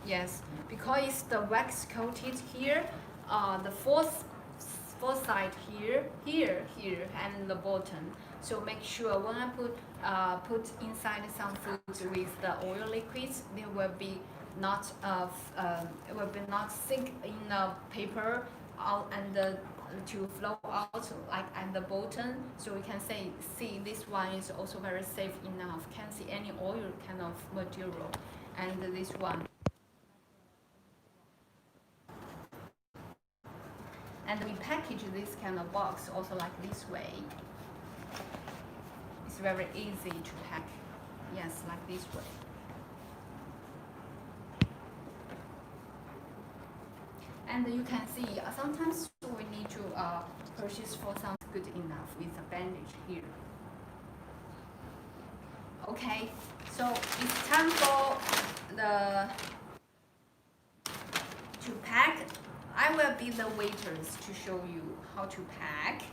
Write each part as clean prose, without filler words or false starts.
Yes, because it's the wax coated here, the fourth side here, and the bottom. So make sure when I put inside some foods with the oil liquids, there will be not it will be not sink in the paper out and to flow out like at the bottom. So we can see this one is also very safe enough. Can't see any oil kind of material, and this one. And we package this kind of box also like this way. It's very easy to pack. Yes, like this way. And you can see sometimes we need to purchase for some good enough with a bandage here. Okay, so it's time for the to pack. I will be the waiters to show you how to pack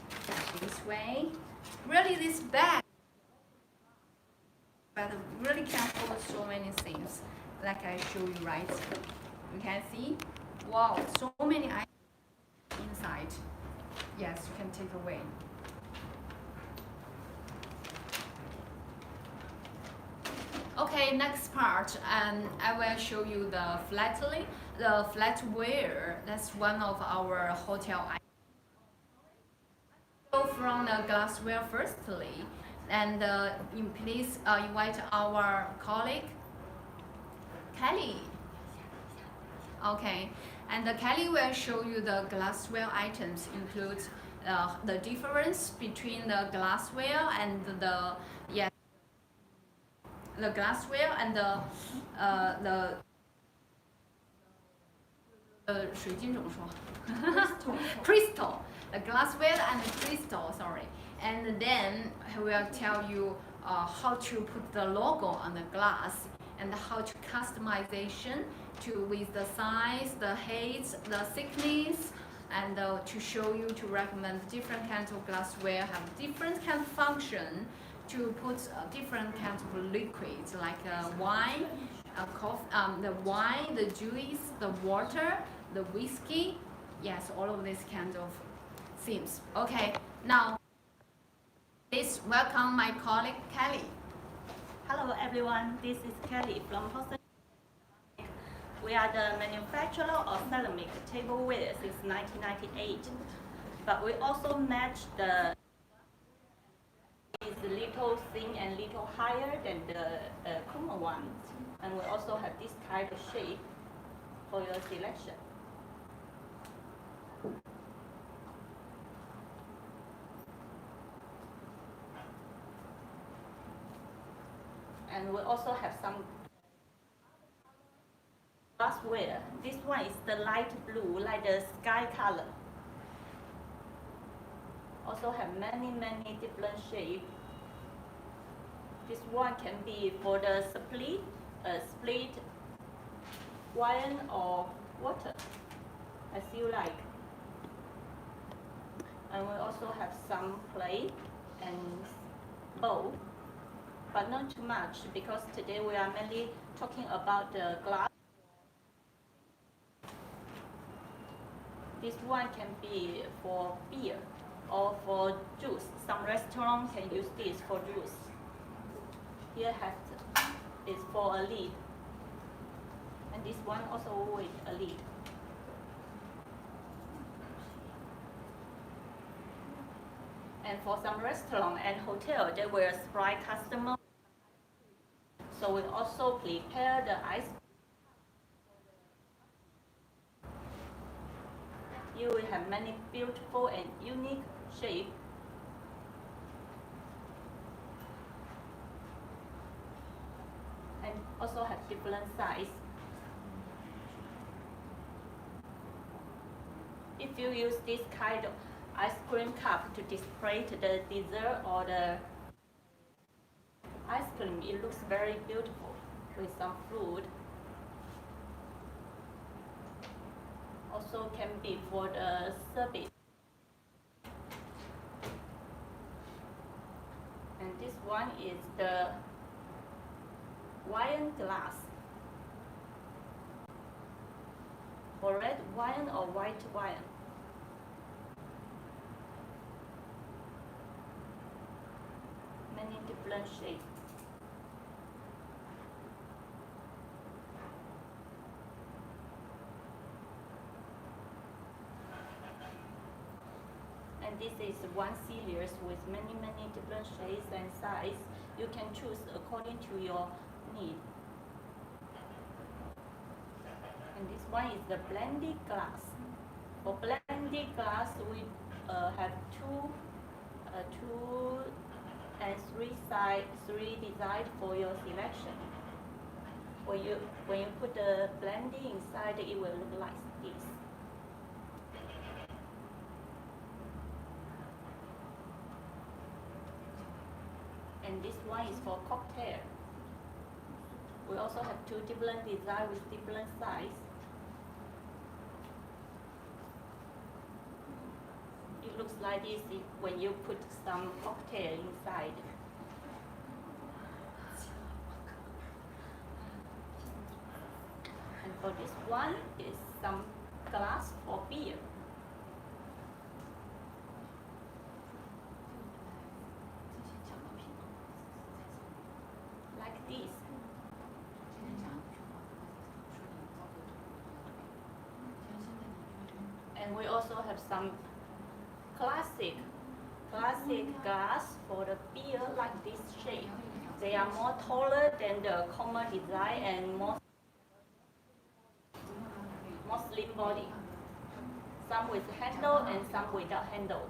this way. Really, this bag, but really can hold so many things, like I show you, right? You can see, wow, so many items inside. Yes, you can take away. Okay, next part, I will show you the flatware. That's one of our hotel items. Go from the glassware firstly, and please invite our colleague, Kelly. Okay, and Kelly will show you the glassware items, includes the difference between the glassware and the glassware and the 水晶怎么说 crystal, the glassware and the crystal, sorry. And then I will tell you how to put the logo on the glass and how to customization with the size, the height, the thickness, and to show you to recommend different kinds of glassware have different kind of function to put different kinds of liquids like wine, coffee, the wine, the juice, the water, the whiskey. Yes, all of these kinds of things. Okay, now please welcome my colleague Kelly. Hello everyone, this is Kelly from Holden. We are the manufacturer of ceramic tableware since 1998, but we also match the is a little thin and little higher than the common one, and we also have this kind of shape for your selection. And we also have some glassware. This one is the light blue, like the sky color. Also have many different shapes. This one can be for the split wine or water, as you like. And we also have some plate and bowl, but not too much because today we are mainly talking about the glass. This one can be for beer or for juice. Some restaurants can use this for juice. Here is for a lid, and this one also with a lid. And for some restaurant and hotel, they will supply customer. So we also prepare the ice. You will have many beautiful and unique shapes. And also have different size. If you use this kind of ice cream cup to display the dessert or the ice cream, it looks very beautiful with some fruit. Also can be for the service. And this one is the wine glass. for red wine or white wine. Many different shapes. And this is one series with many different shades and size. You can choose according to your need. And this one is the blended glass. For blended glass, we have two and three designs for your selection. When you put the blending inside, it will look like this. And this one is for cocktail. We also have two different designs with different size. It looks like this when you put some cocktail inside. And for this one is some glass for beer. Like this. And we also have some classic glass for the beer like this shape. They are more taller than the common design and more slim body. Some with handle and some without handle.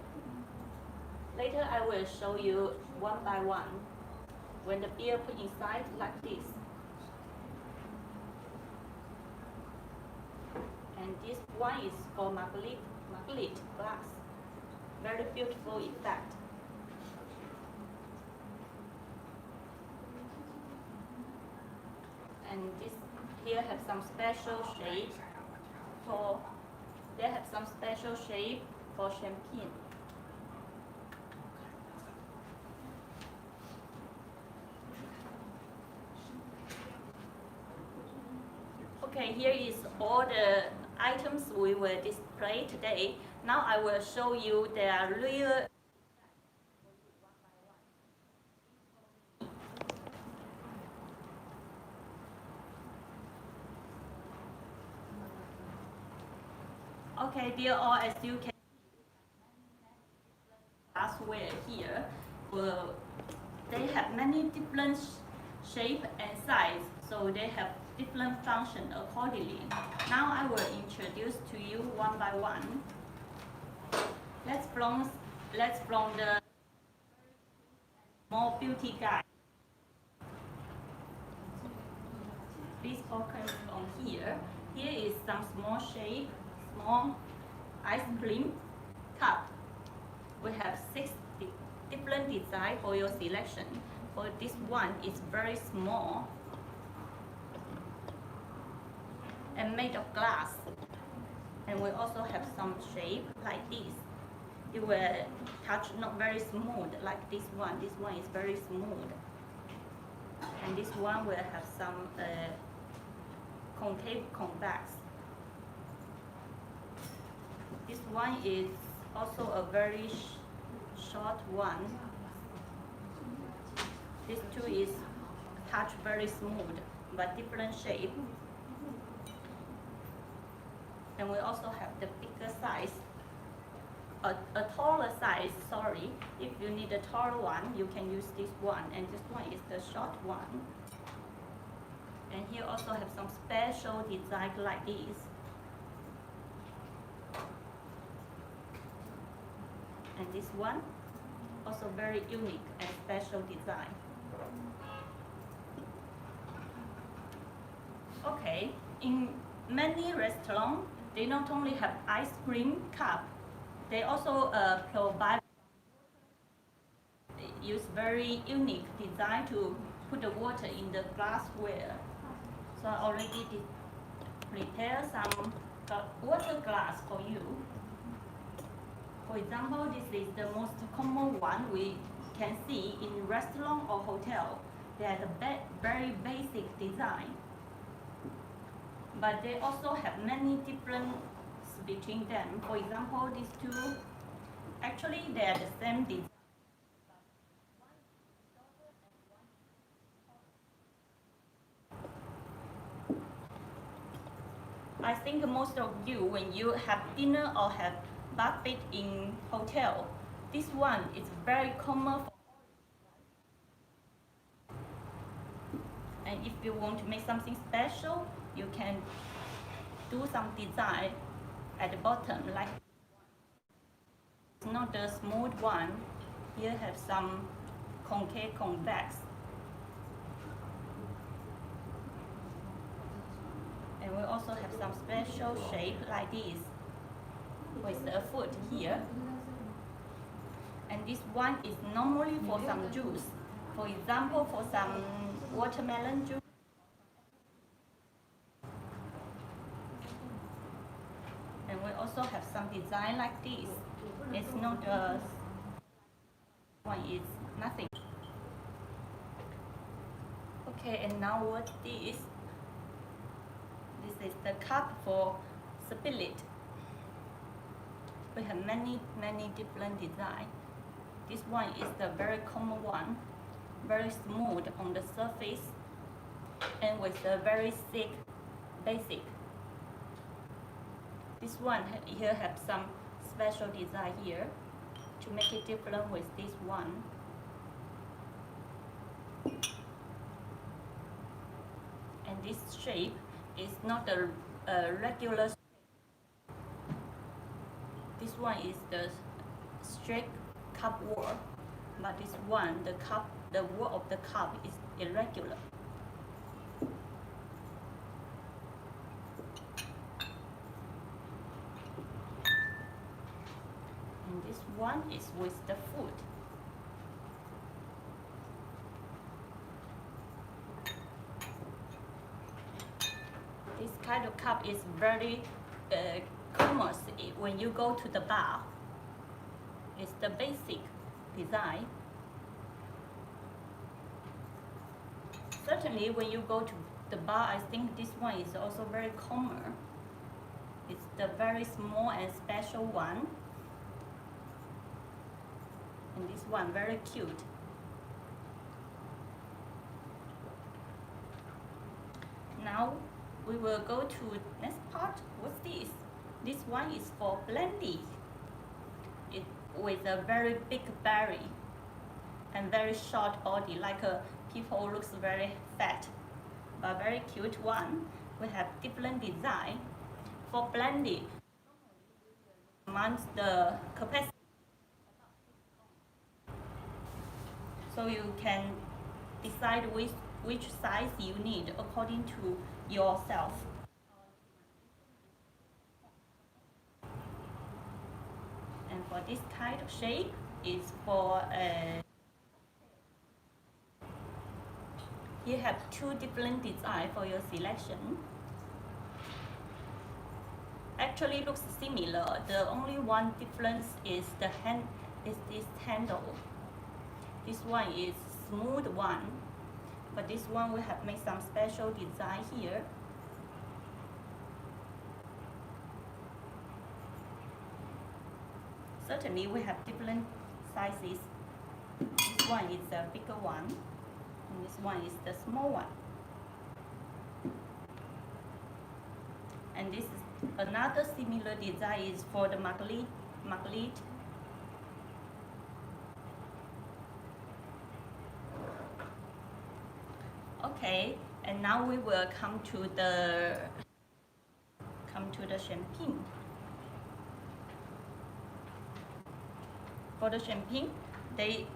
Later I will show you one by one. When the beer put inside like this. And this one is for Marguerite glass. Very beautiful effect. And this here have some special shape for champagne. Okay, here is all the items we will display today. Now I will show you their real Okay, dear all, as you can glassware here, they have many different shape and size, so they have different function accordingly. Now I will introduce to you one by one. Let's from the more beauty guide. Please focus on here. Here is some small shape, small ice cream cup. We have 6 different designs for your selection. For this one, it's very small and made of glass. And we also have some shape like this. It will touch not very smooth like this one. This one is very smooth. And this one will have some concave convex. This one is also a very short one. This two is touch very smooth but different shape. And we also have the bigger size, a taller size, sorry. If you need a taller one, you can use this one, and this one is the short one. And here also have some special design like this. And this one, also very unique and special design. Okay, in many restaurants, they not only have ice cream cup, they also provide use very unique design to put the water in the glassware. So I already prepare some water glass for you. For example, this is the most common one we can see in restaurant or hotel. They are the very basic design. but they also have many difference between them. For example, these two, actually they are the same design. I think most of you, when you have dinner or have buffet in hotel, this one is very common. And if you want to make something special, you can do some design at the bottom, like it's not the smooth one. Here have some concave, convex. And we also have some special shape like this with a foot here. And this one is normally for some juice. For example, for some watermelon juice. And we also have some design like this. It's not a one is nothing. Okay, and now what this? This is the cup for spirit. We have many different designs. This one is the very common one, very smooth on the surface, and with a very thick basic. This one here have some special design here to make it different with this one. And this shape is not a regular shape. This one is the straight cup wall, but this one, the wall of the cup is irregular. And this one is with the foot. This kind of cup is very common when you go to the bar. It's the basic design. Certainly when you go to the bar, I think this one is also very common. It's the very small and special one. And this one very cute. Now we will go to next part. What's this? This one is for blending. It with a very big berry and very short body, like people looks very fat, but very cute one. We have different design for blending. Amongst the capacity, so you can decide which size you need according to yourself. And for this kind of shape, is for you have two different designs for your selection. Actually looks similar. The only one difference is the this handle. This one is smooth one, but this one we have made some special design here. Certainly we have different sizes. This one is the bigger one, and this one is the small one. And this is another similar design is for the Marguerite. Okay, and now we will come to the champagne. For the champagne, the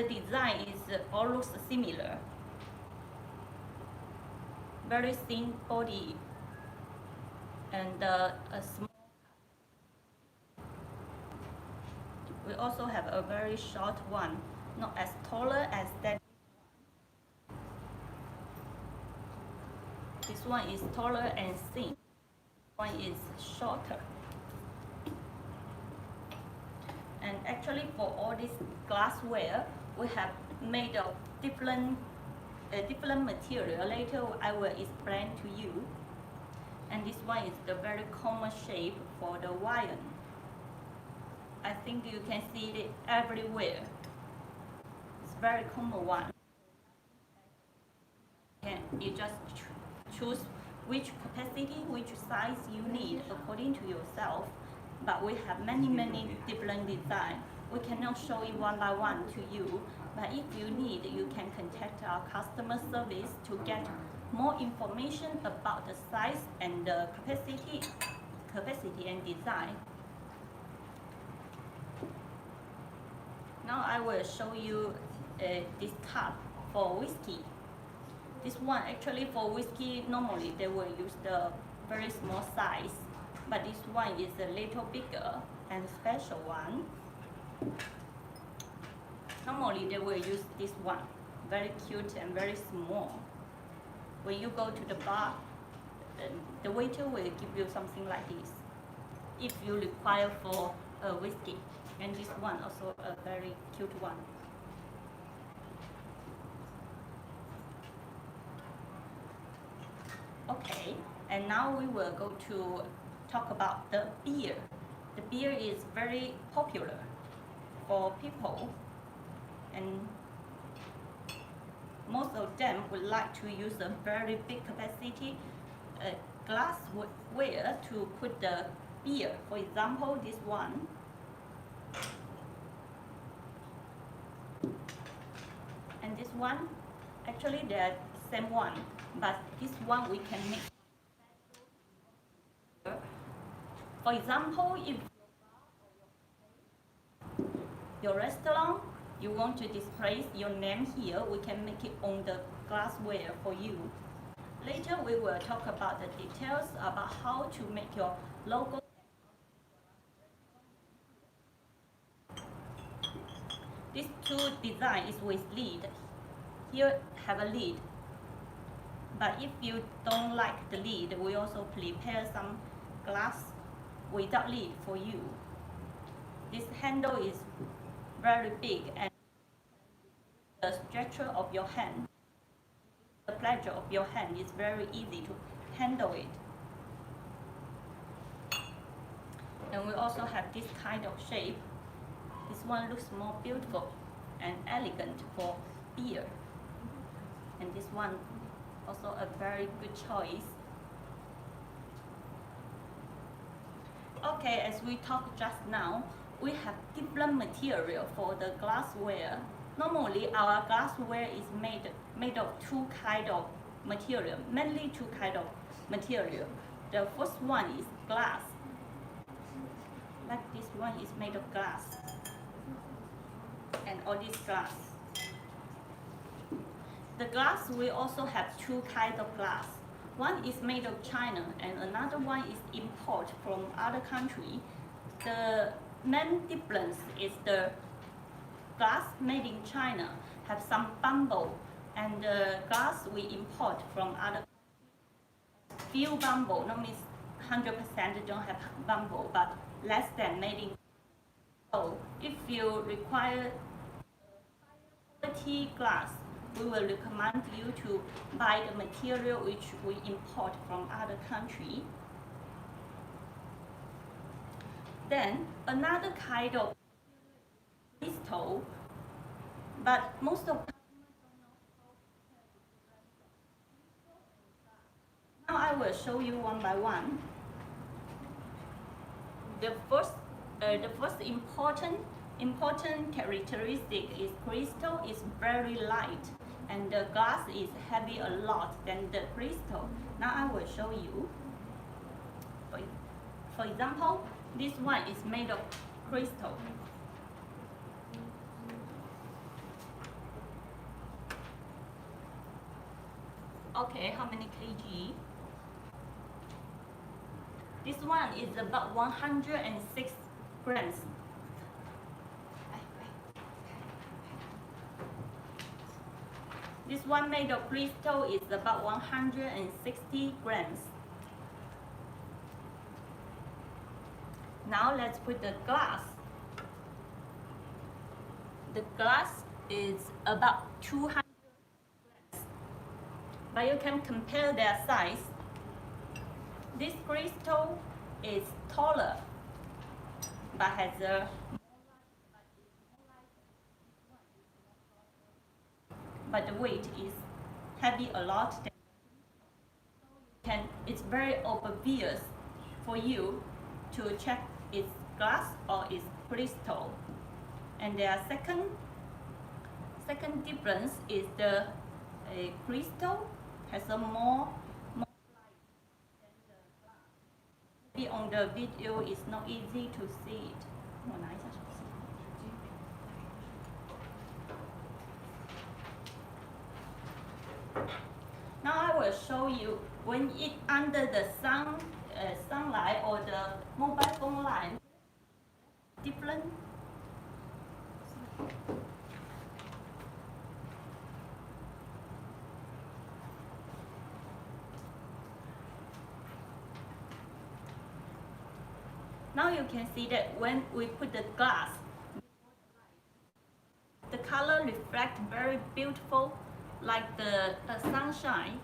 design is all looks similar. Very thin body and a small. We also have a very short one, not as taller as that. This one is taller and thin. One is shorter. And actually for all this glassware, we have made of different material. Later I will explain to you. And this one is the very common shape for the wine. I think you can see it everywhere. It's very common one. You just choose which capacity, which size you need according to yourself. But we have many different designs. We cannot show it one by one to you. But if you need, you can contact our customer service to get more information about the size and the capacity and design. Now I will show you this cup for whiskey. This one actually for whiskey, normally they will use the very small size, but this one is a little bigger and special one. Normally they will use this one, very cute and very small. When you go to the bar, the waiter will give you something like this if you require for a whiskey. And this one also a very cute one. Okay, and now we will go to talk about the beer. The beer is very popular for people, and most of them would like to use a very big capacity glassware to put the beer. For example, this one. And this one, actually they're the same one, but this one we can make. For example, if your restaurant, you want to display your name here, we can make it on the glassware for you. Later we will talk about the details about how to make your logo. These two design is with lid. Here have a lid. But if you don't like the lid, we also prepare some glass without lid for you. This handle is very big and the structure of your hand, the pleasure of your hand is very easy to handle it. And we also have this kind of shape. This one looks more beautiful and elegant for beer. And this one also a very good choice. Okay, as we talked just now, we have different material for the glassware. Normally, our glassware is made of two kind of material, mainly two kind of material. The first one is glass. Like this one is made of glass. And all this glass. The glass, we also have two kinds of glass. One is made of China and another one is import from other country. The main difference is the glass made in China have some bubble, and the glass we import from other few bubble, normally 100% don't have bubble, but less than made in. So if you require quality glass, we will recommend you to buy the material which we import from other country. Then another kind of crystal, but most of customers don't know how to. Now I will show you one by one. The first important characteristic is crystal is very light and the glass is heavy a lot than the crystal. Now I will show you. For example, this one is made of crystal. Okay, how many kg? This one is about 106 grams. This one made of crystal is about 160 grams. Now let's put the glass. The glass is about 200 grams. But you can compare their size. This crystal is taller, but has a but the weight is heavy a lot. It's very obvious for you to check its glass or its crystal. And their second difference is the crystal has a more light than the glass. Maybe on the video it's not easy to see it. 我拿一下手机。Now I will show you when it under the sunlight or the mobile phone light. Different. Now you can see that when we put the glass, the color reflect very beautiful, like the sunshine.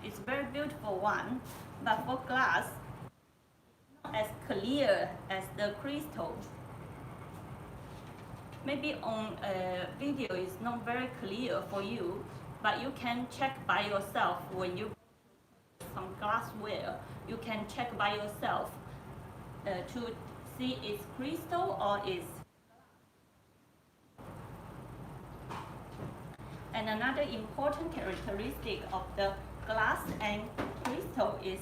It's very beautiful one, but for glass, it's not as clear as the crystal. Maybe on video it's not very clear for you, but you can check by yourself when you some glassware. You can check by yourself to see its crystal or its. And another important characteristic of the glass and crystal is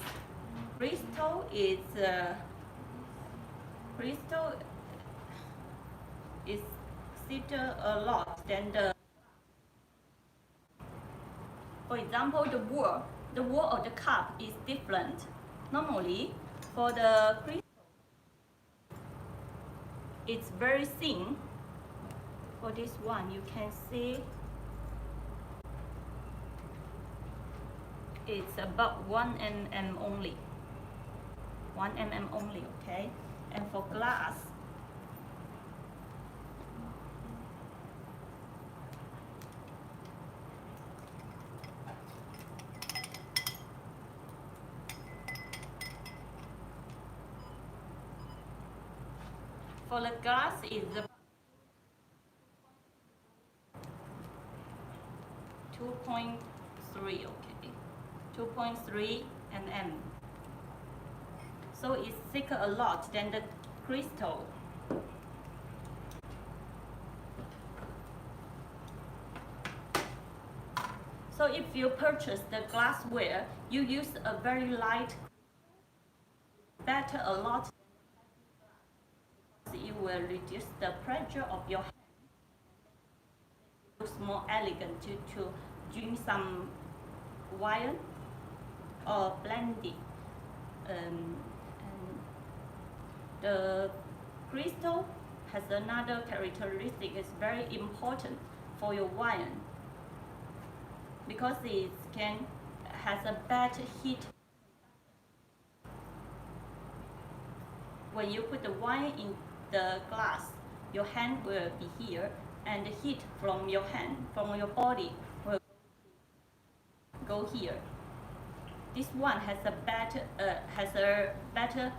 thicker a lot than the. For example, the wall of the cup is different. Normally, for the crystal, it's very thin. For this one, you can see it's about 1 mm only. 1 mm only, okay? And for glass, for the glass is about 2.3, okay, 2.3 mm. So it's thicker a lot than the crystal. So if you purchase the glassware, you use a very light, better a lot. It will reduce the pressure of your hand. It looks more elegant to drink some wine or brandy. And the crystal has another characteristic. It's very important for your wine because it has a better heat. When you put the wine in the glass, your hand will be here, and the heat from your hand, from your body, will go here. This one has a better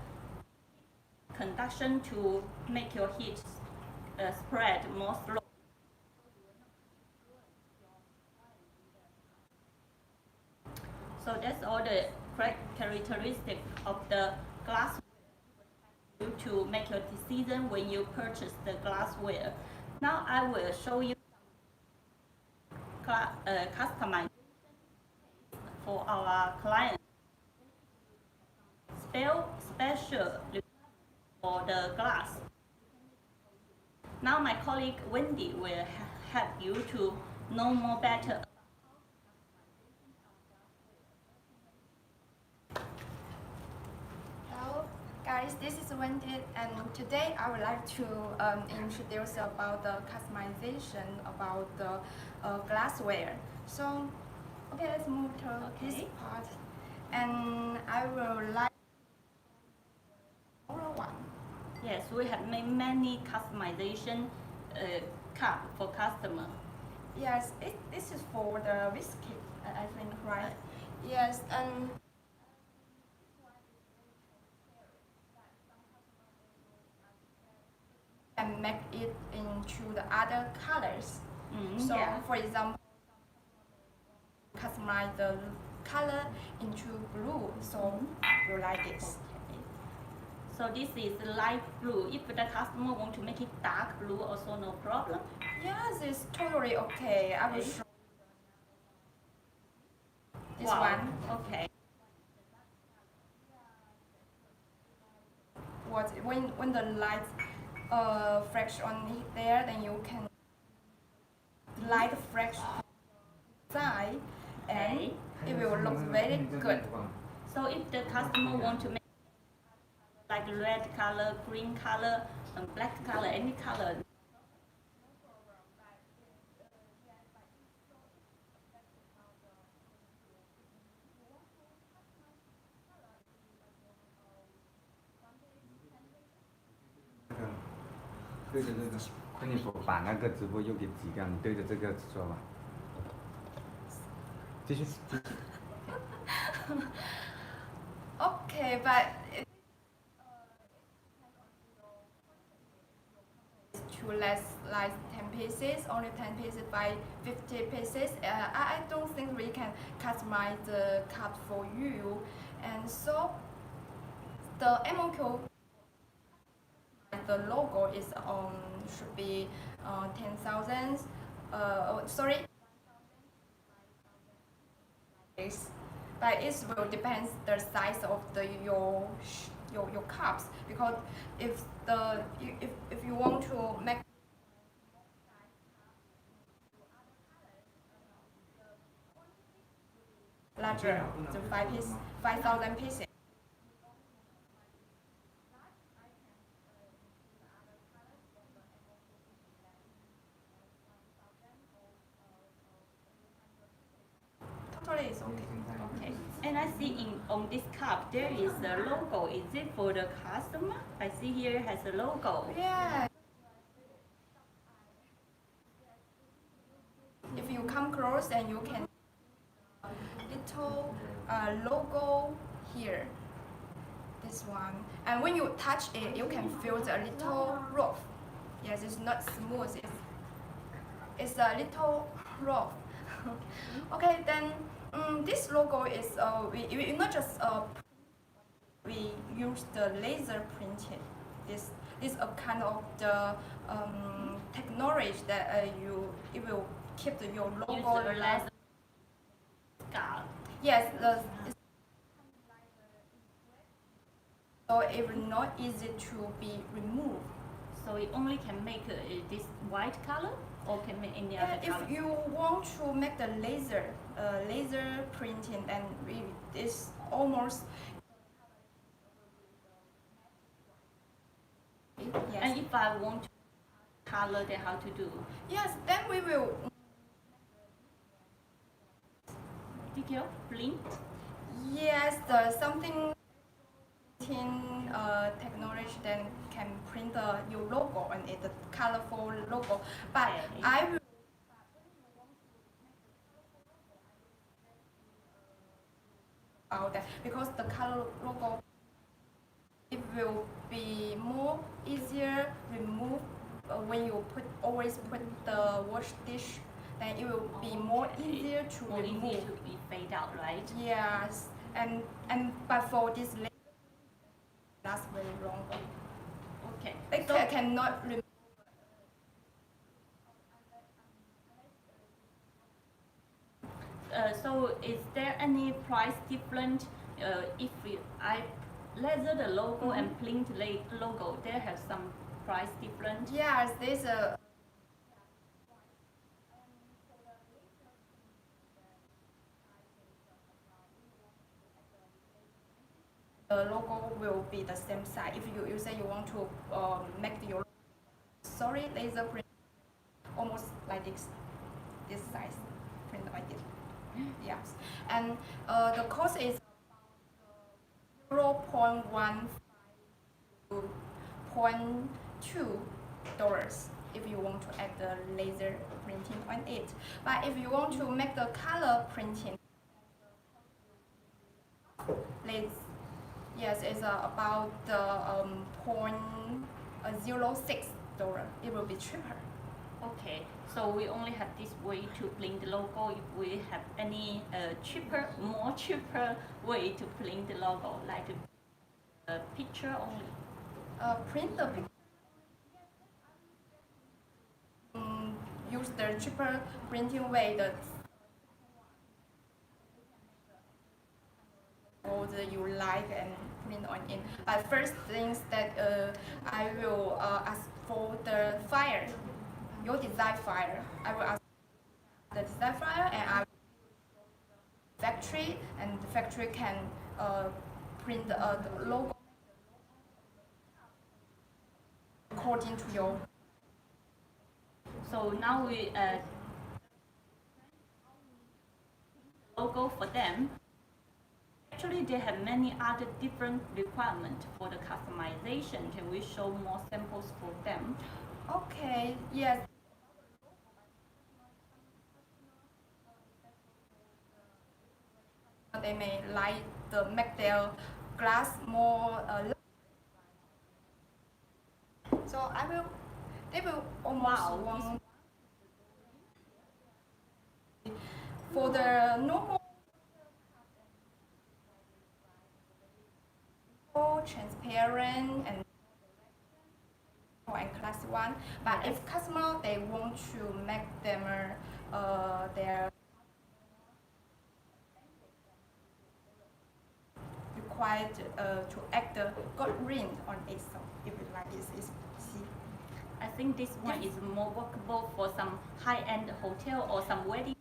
conduction to make your heat spread more slowly. So that's all the characteristics of the glass to make your decision when you purchase the glassware. Now I will show you customization for our clients. Special for the glass. Now my colleague Wendy will help you to know more better. Hello guys, this is Wendy, and today I would like to introduce about the customization about the glassware. So, okay, let's move to this part, and I will like one. Yes, we have made many customization cup for customer. Yes, this is for the whiskey, I think, right? Yes, and and make it into the other colors. So Yeah. for example, customize the color into blue. So you like this. Okay. So this is light blue. If the customer want to make it dark blue, also no problem. Yes, it's totally okay. I will Okay. show this Wow. one. Okay. When the light flash on it there, then you can light flash side, and Okay. it will look very good. So if the customer want to make like red color, green color, and black color, any color, 对着这个，那你把那个直播又给挤掉，你对着这个说吧。继续。Okay, but too less like 10 pieces, only 10 pieces by 50 pieces. I don't think we can customize the cup for you. And so the MOQ, the logo is should be 10,000. Sorry. But it will depend the size of your cups, because if you want to make larger, the 5,000 pieces. Totally is okay. okay. And I see on this cup there is a logo. Is it for the customer? I see here has a logo. Yeah. If you come close, then you can little logo here. This one. And when you touch it, you can feel the little rough. Yes, it's not smooth. It's a little rough. Okay, then this logo is we not just we use the laser printing. This a kind of the technology that it will keep your Use logo. the laser scar. Yes, so it will not easy to be removed. So it only can make this white color, or can make any other If color? you want to make the laser printing, then it's almost. Yes. And if I want to color, then how to do? Yes, then we will. Detail, blink. Yes, the something technology then can print your logo on it, the colorful logo. But Okay. I will. About that, because the color logo, it will be more easier remove when you always put the wash dish, then it will be more Okay. easier to More remove. easy to be fade out, right? Yes, and but for this last very long. Okay. They So, cannot remove. so is there any price difference if I laser the logo and print the logo? There has some price difference. Yes, there's a. The logo will be the same size. If you say you want to make your laser print almost like this size, print like this. Yes, and the cost is 0.1 to $0.2 if you want to add the laser printing on it. But if you want to make the color printing, yes, it's about the 0.06 store. It will be cheaper. Okay, so we only have this way to print the logo. If we have any more cheaper way to print the logo, like a picture only. Print the picture. Use the cheaper printing way that you like and print on it. But first things that I will ask for the file, your design file. I will ask the design file and I will factory, and the factory can print the logo according to your. So now we logo for them. Actually, they have many other different requirements for the customization. Can we show more samples for them? Okay, yes. They may like to make their glass more. So they will almost Wow, want for the normal transparent and class 1. But if customer they want to make them their required to add the gold ring on it. So if you like this, is see. I think this one is more workable for some high-end hotel or some wedding.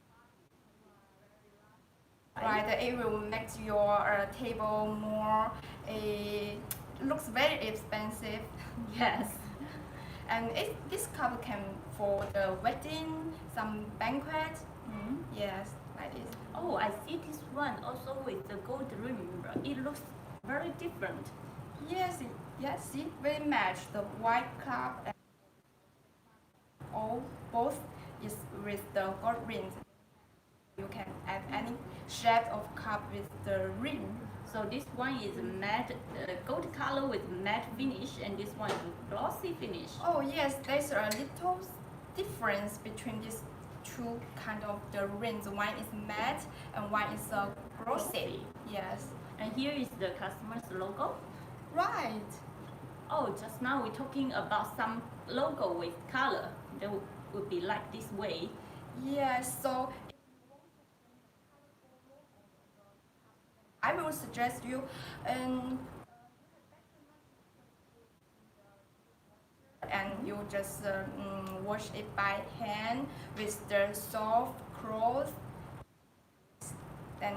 Right, it will make your table more. Looks very expensive. Yes. And this cup can for the wedding, some banquet. Yes, like this. Oh, I see this one also with the gold rim. It looks very different. Yes, see, we match the white cup and all both is with the gold ring. You can add any shape of cup with the ring. So this one is matte, gold color with matte finish, and this one is glossy finish. Oh yes, there's a little difference between these two kind of the rings. One is matte and one is glossy. Yes. And here is the customer's logo. Right. Oh, just now we're talking about some logo with color. They would be like this way. Yes, so I will suggest you and you just wash it by hand with the soft cloth. Then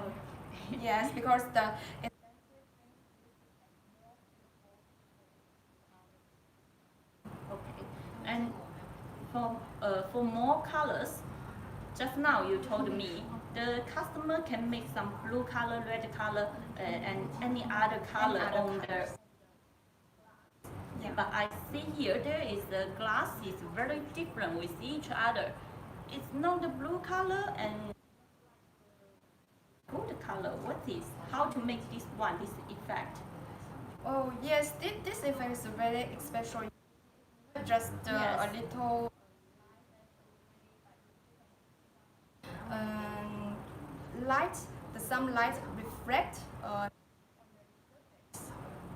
yes, because the Okay. And for more colors, just now you told me the customer can make some blue color, red color, and any other color on the. yeah. But I see here there is the glass is very different with each other. It's not the blue color and gold color. What is? How to make this one, this effect? Oh yes, this effect is very special. Just Yes. a little light, the some light reflect.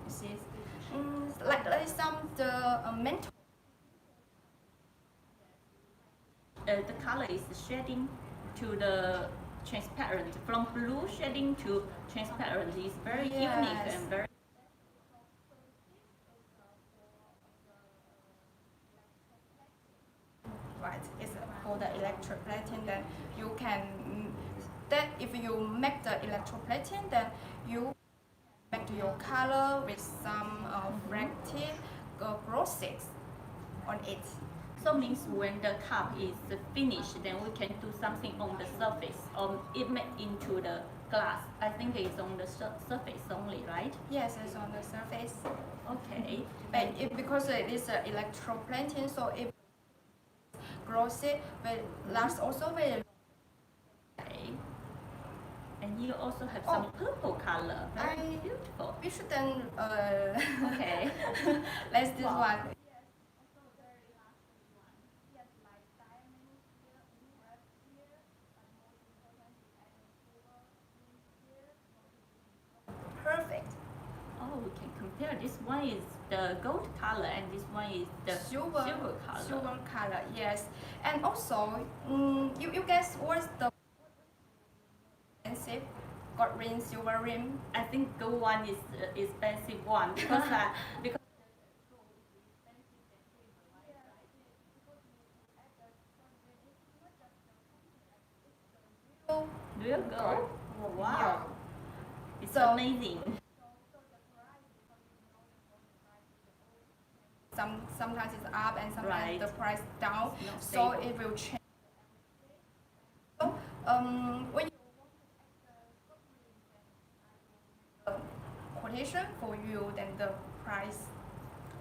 You see, like some the mental. The color is shading to the transparent. From blue shading to transparent is very unique Yes. and very. Right, it's for the electroplating. Then you can then if you make the electroplating, then you make your color with some reflective glosses on it. So means when the cup is finished, then we can do something on the surface, or it made into the glass. I think it's on the surface only, right? Yes, it's on the surface. Okay. But because it is electroplating, so it glossy, but last also very. Okay. And you also have some purple color. Very beautiful. We shouldn't Okay. let's this Wow. one. one is the gold color and this one is the silver color. Silver color, yes. And also, you guess what's the expensive gold ring, silver ring? I think gold one is the expensive one because because real gold. Oh, wow, it's So- amazing. Sometimes it's up and sometimes Right. the price down, It's not so stable. it will change. So when you quotation for you, then the price.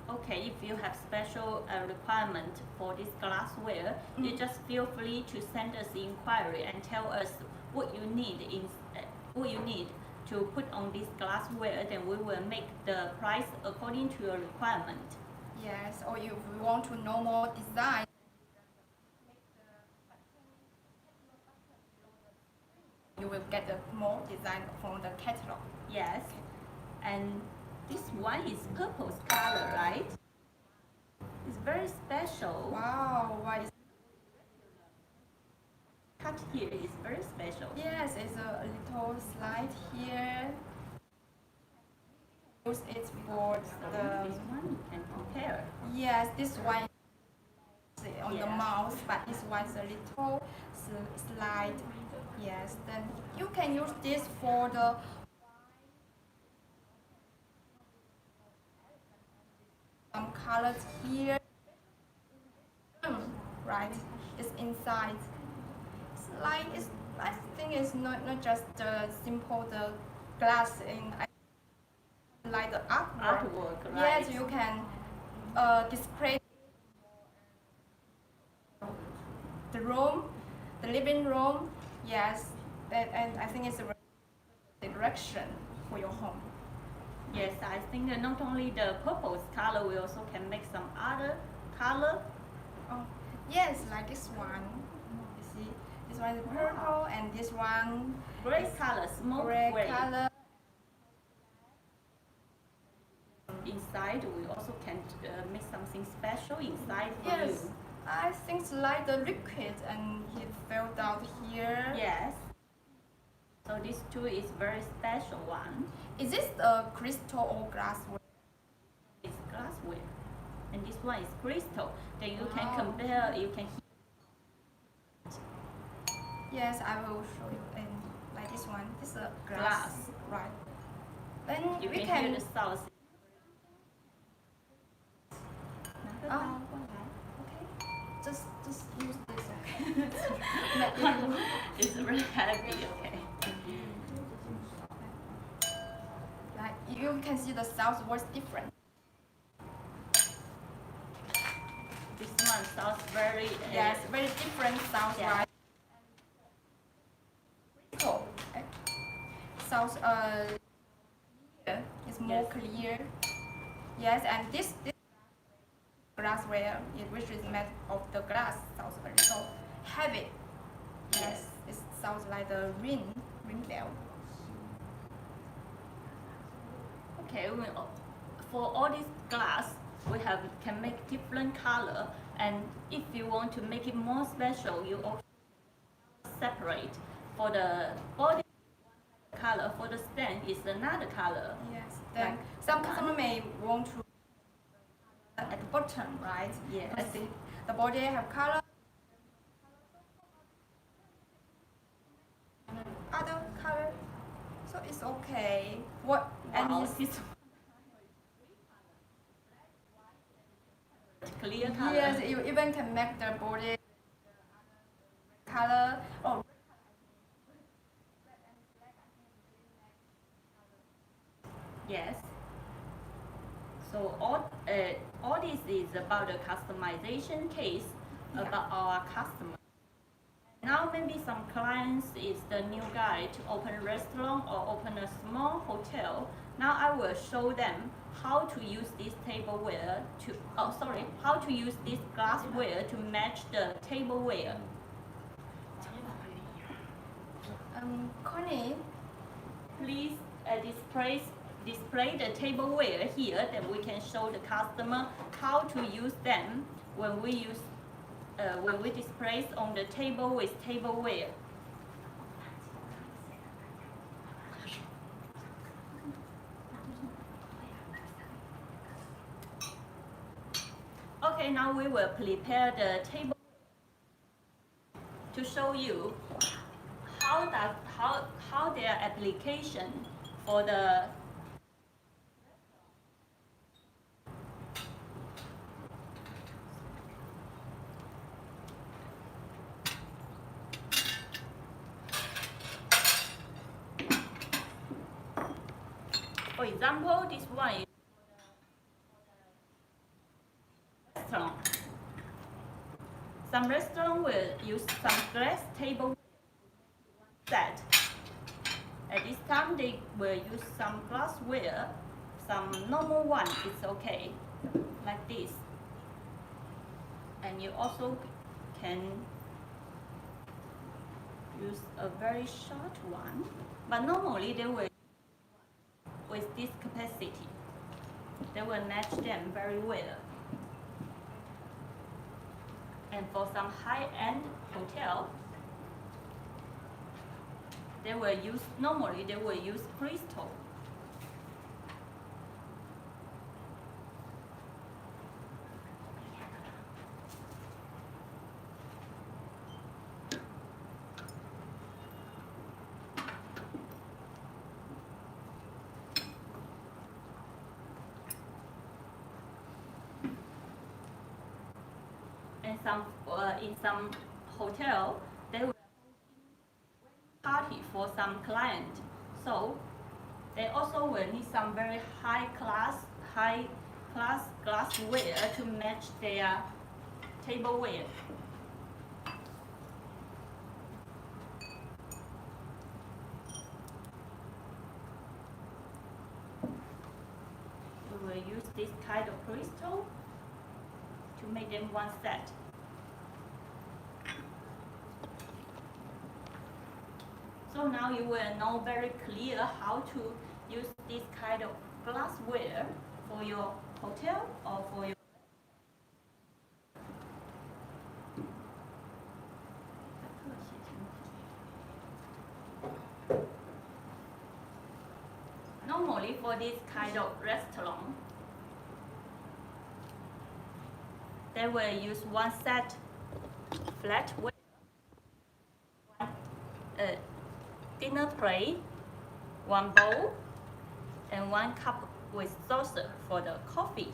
Okay, if you have special requirement for this glassware, you just feel free to send us the inquiry and tell us what you need to put on this glassware. Then we will make the price according to your requirement. Yes, or if you want to know more design, you will get the more design from the catalog. Yes, and this one is purple color, right? It's very special. Wow, why is Cut here is very special. yes, it's a little slide here. Use it for This the one you can compare. yes, this one is on the Yeah. mouse, but this one's a little slide. Yes, then you can use this for the some colors here. Right, it's inside. It's like it's. I think it's not just the simple the glass in like the artwork. Artwork, right? Yes, you can display the room, the living room. Yes, and I think it's a direction for your home. Yes, I think that not only the purple color, we also can make some other color. Oh, yes, like this one. You see, this one is purple, and this one Gray color, smoke gray gray. color. Inside, we also can make something special inside for Yes, you. I think it's like the liquid, and it fell down here. Yes. So this two is very special one. Is this a crystal or glassware? It's glassware, and this one is crystal. Then you can Wow. compare. You can. Yes, I will show you. And like this one, this is a glass, Glass. right? Then You we can hear can. the sound. Oh, okay. Just use this. Okay. It's very heavy. Okay. Like you can see the sound was different. This one sounds very. Yes, very different sounds, Yeah. right? Cool. Sounds clear. It's more Yes. clear. Yes, and this glassware, which is made of the glass, sounds a little heavy. Yes, it sounds like the ring bell. Okay, for all this glass, we can make different color, and if you want to make it more special, you also separate. For the body color, for the stand is another color. Yes. Then Like some customer may want to at the bottom, right? Yes. Because the body have color. Other color, so it's okay. What Wow, any this clear color. yes, you even can make the body color. Oh, Yes. So all this is about the customization case about our customer. Now maybe some clients is the new guy to open a restaurant or open a small hotel. Now I will show them how to use this tableware how to use this glassware to match the tableware. Connie, Please display display the tableware here, then we can show the customer how to use them when we display on the table with tableware. Okay, now we will prepare the table to show you how their application for the for example, this one is restaurant. Some restaurant will use some glass table set. At this time, they will use some glassware. Some normal one is okay, like this. And you also can use a very short one, but normally they will with this capacity. They will match them very well. And for some high-end hotel, normally they will use crystal. In some hotel, they will party for some client, so they also will need some very high class glassware to match their tableware. We will use this kind of crystal to make them one set. So now you will know very clear how to use this kind of glassware for your hotel or for your normally for this kind of restaurant, they will use one set flatware, one dinner tray, one bowl, and one cup with saucer for the coffee.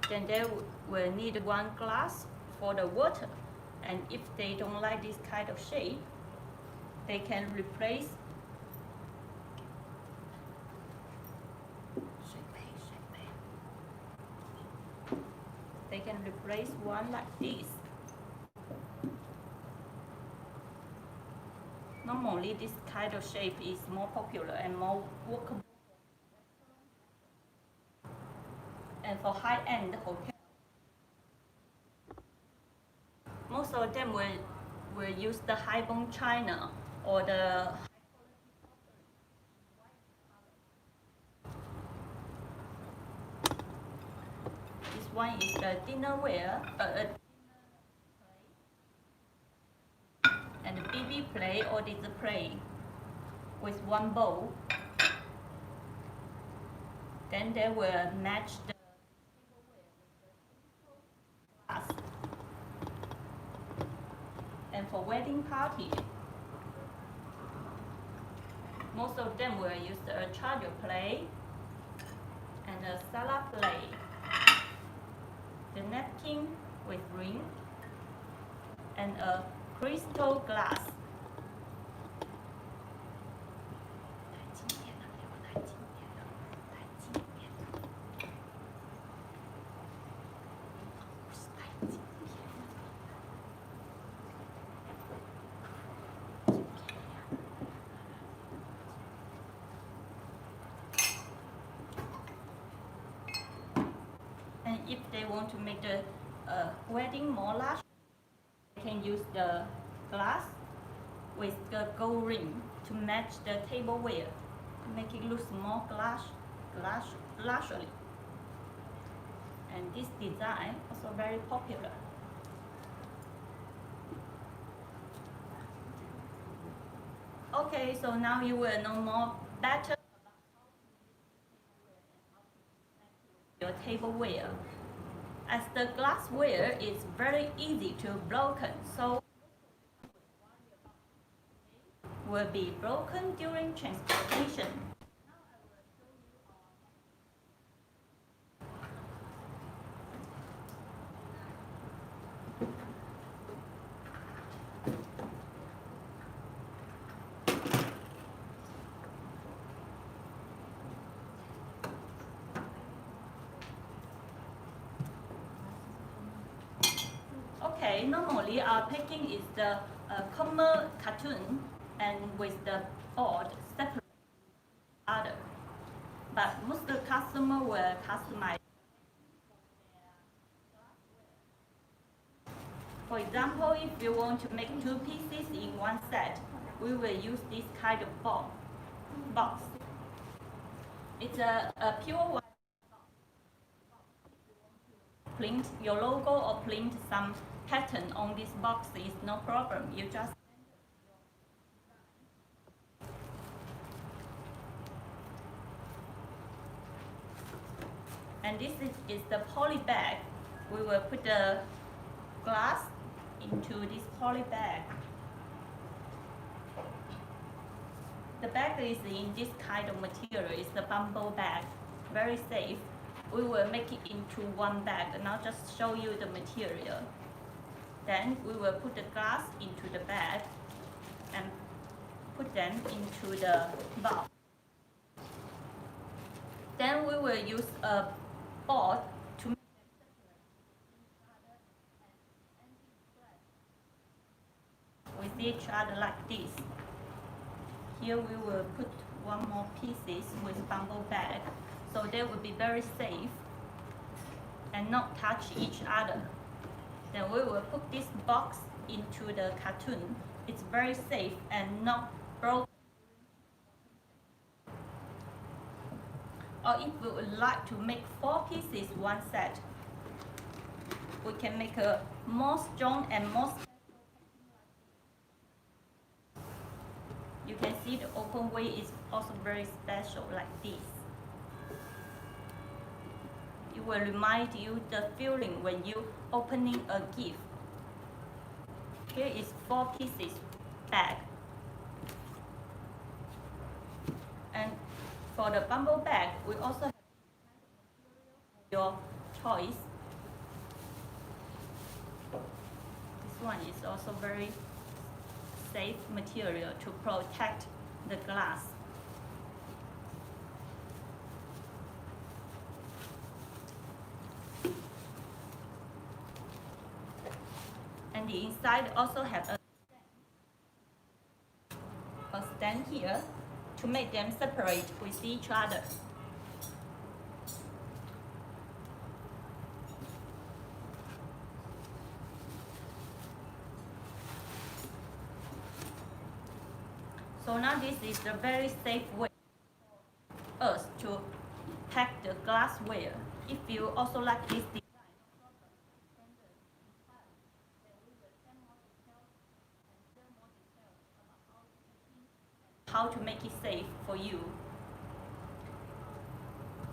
Then they will need one glass for the water. And if they don't like this kind of shape, they can replace one like this. Normally, this kind of shape is more popular and more workable. And for high-end hotel, most of them will use the high-bone china or the this one is the dinnerware, and the BB plate or display with one bowl. Then they will match the glass. And for wedding party, most of them will use a charger plate and a salad plate. The napkin with ring and a crystal glass. And if they want to make the wedding more large, they can use the glass with the gold ring to match the tableware. make it look more luxury. And this design also very popular. Okay, so now you will know more better your tableware. As the glassware is very easy to broken, so will be broken during transportation. Okay, normally our packing is the common carton and with the board separate other. But most of the customer will customize. For example, if you want to make 2 pieces in one set, we will use this kind of box. It's a pure white. Print your logo or print some pattern on this box is no problem. You just and this is the poly bag. We will put the glass into this poly bag. The bag is in this kind of material. It's the bamboo bag, very safe. We will make it into one bag, and I'll just show you the material. Then we will put the glass into the bag and put them into the box. Then we will use a board to make them separate with each other like this. Here we will put one more pieces with bamboo bag, so they will be very safe and not touch each other. Then we will put this box into the cartoon. It's very safe and not broken. Or if we would like to make 4 pieces one set, we can make a more strong and more special. You can see the open way is also very special like this. It will remind you the feeling when you opening a gift. Here is 4 pieces bag. And for the bamboo bag, we also have your choice. This one is also very safe material to protect the glass. And the inside also have a stand here to make them separate with each other. So now this is a very safe way for us to pack the glassware. If you also like this design, how to make it safe for you.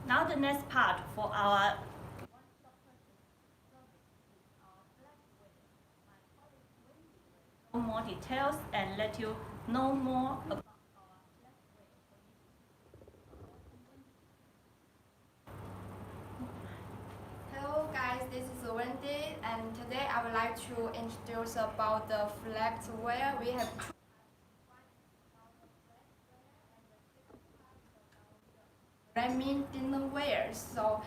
Now the next part for our more details and let you know more about Hello guys, this is Wendy, and today I would like to introduce about the flatware. We have two Ramen dinnerware. So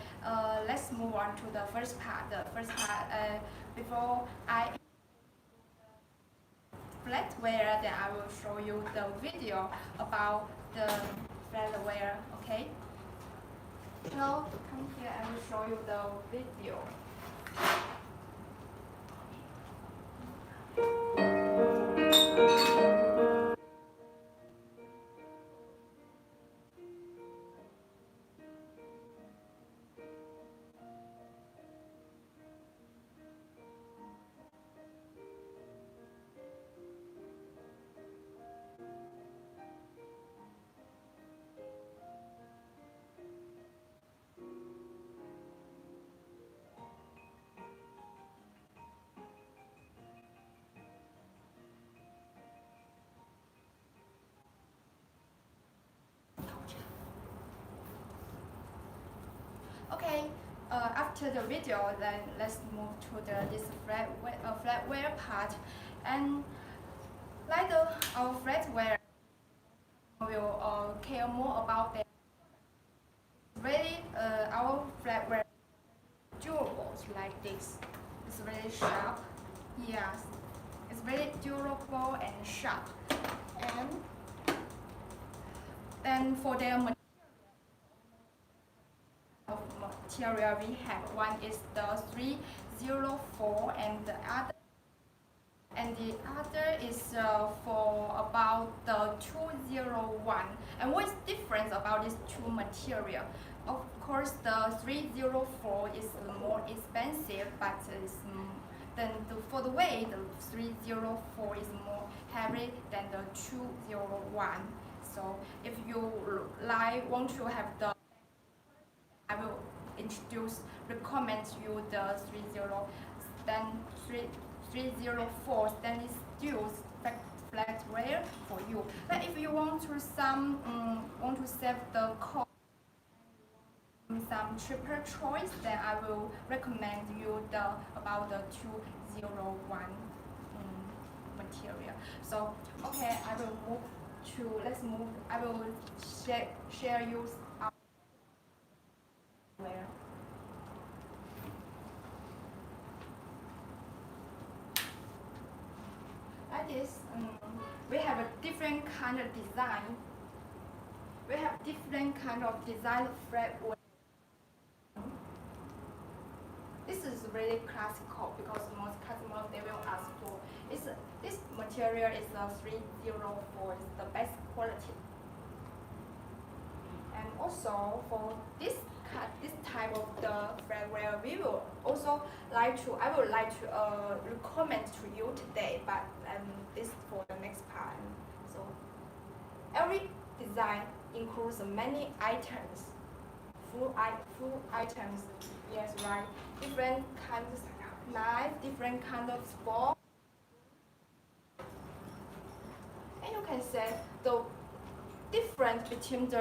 let's move on to the first part. The first part, before I flatware, then I will show you the video about the flatware. Okay. So come here, I will show you the video. after the video, then let's move to this flatware part. And like our flatware will care more about that. Really, our flatware durable like this. It's very sharp. Yes, it's very durable and sharp. And then for their material we have, one is the 304 and the other is for about the 201. And what's different about these two material? Of course, the 304 is more expensive, but for the weight, the 304 is more heavy than the 201. So if you want to have the, I will recommend you the 304 stainless steel flatware for you. But if you want to save the cost, some cheaper choice, then I will recommend you about the 201 material. So okay, I will share you our where. Like this, we have a different kind of design. We have different kind of design flatware. This is really classical because most customers they will ask for. This material is a 304, it's the best quality. And also for this type of the flatware, I would like to recommend to you today, but this for the next part. So every design includes many items, full items. Yes, right. Different kinds of knife, different kind of fork. And you can say the difference between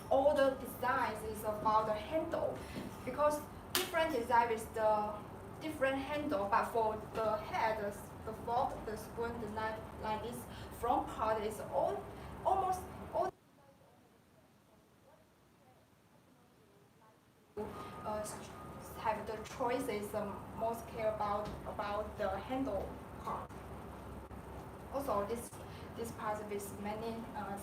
all the designs is about the handle, because different design is the different handle, but for the head, the fork, the spoon, the knife, like this front part is almost all have the choices most care about the handle part. Also, this part with many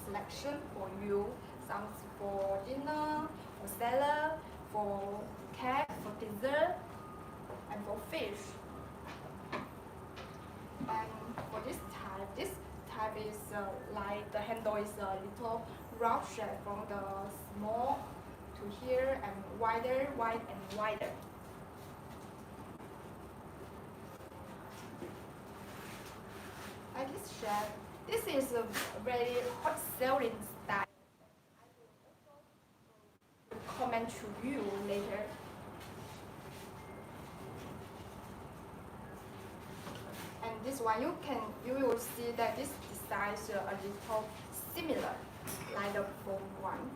selection for you. Some for dinner, for salad, for cake, for dessert, and for fish. And for this type is like the handle is a little rough shape from the small to here and wider, wide and wider. Like this shape, this is a very hot selling style. Comment to you later. And this one you will see that this design is a little similar like the form one.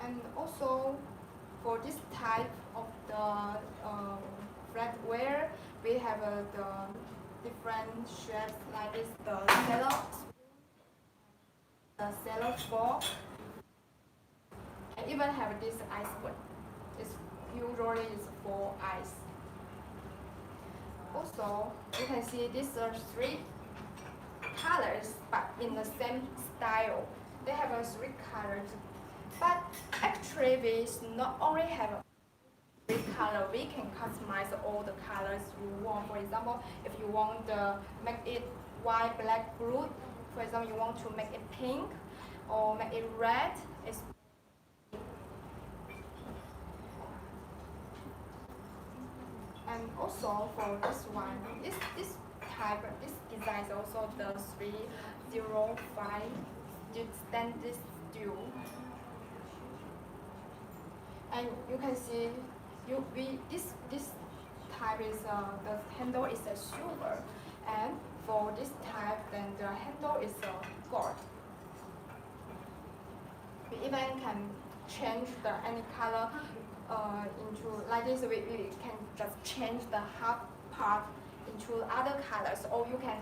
And also for this type of the flatware, we have the different shapes like this, the cello fork, and even have this ice spoon. It's usually is for ice. Also, you can see these are 3 colors, but in the same style. They have 3 colors, but actually we not only have a 3 color, we can customize all the colors you want. For example, if you want to make it white, black, blue, for example, you want to make it pink or make it red, and also for this one, this design is also the 305 stainless steel. And you can see, this type is the handle is a silver, and for this type, then the handle is a gold. We even can change the any color into like this. We can just change the half part into other colors, or you can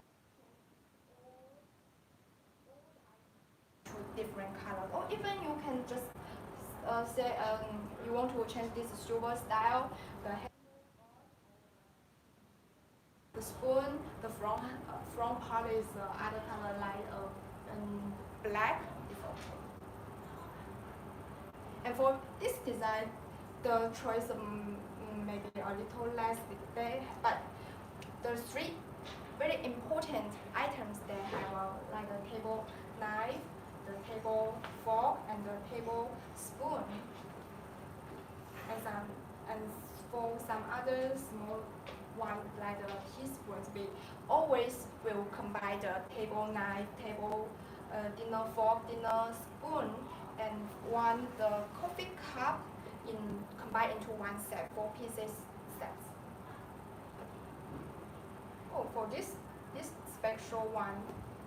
to different colors, or even you can just say you want to change this silver style. The spoon, the front part is other color like black. And for this design, the choice maybe a little less big, but the three very important items they have like the table knife, the table fork, and the table spoon. And for some other small one like the teaspoons, we always will combine the table knife, table dinner fork, dinner spoon, and the coffee cup combined into one set, 4 pieces sets. Oh, for this special one,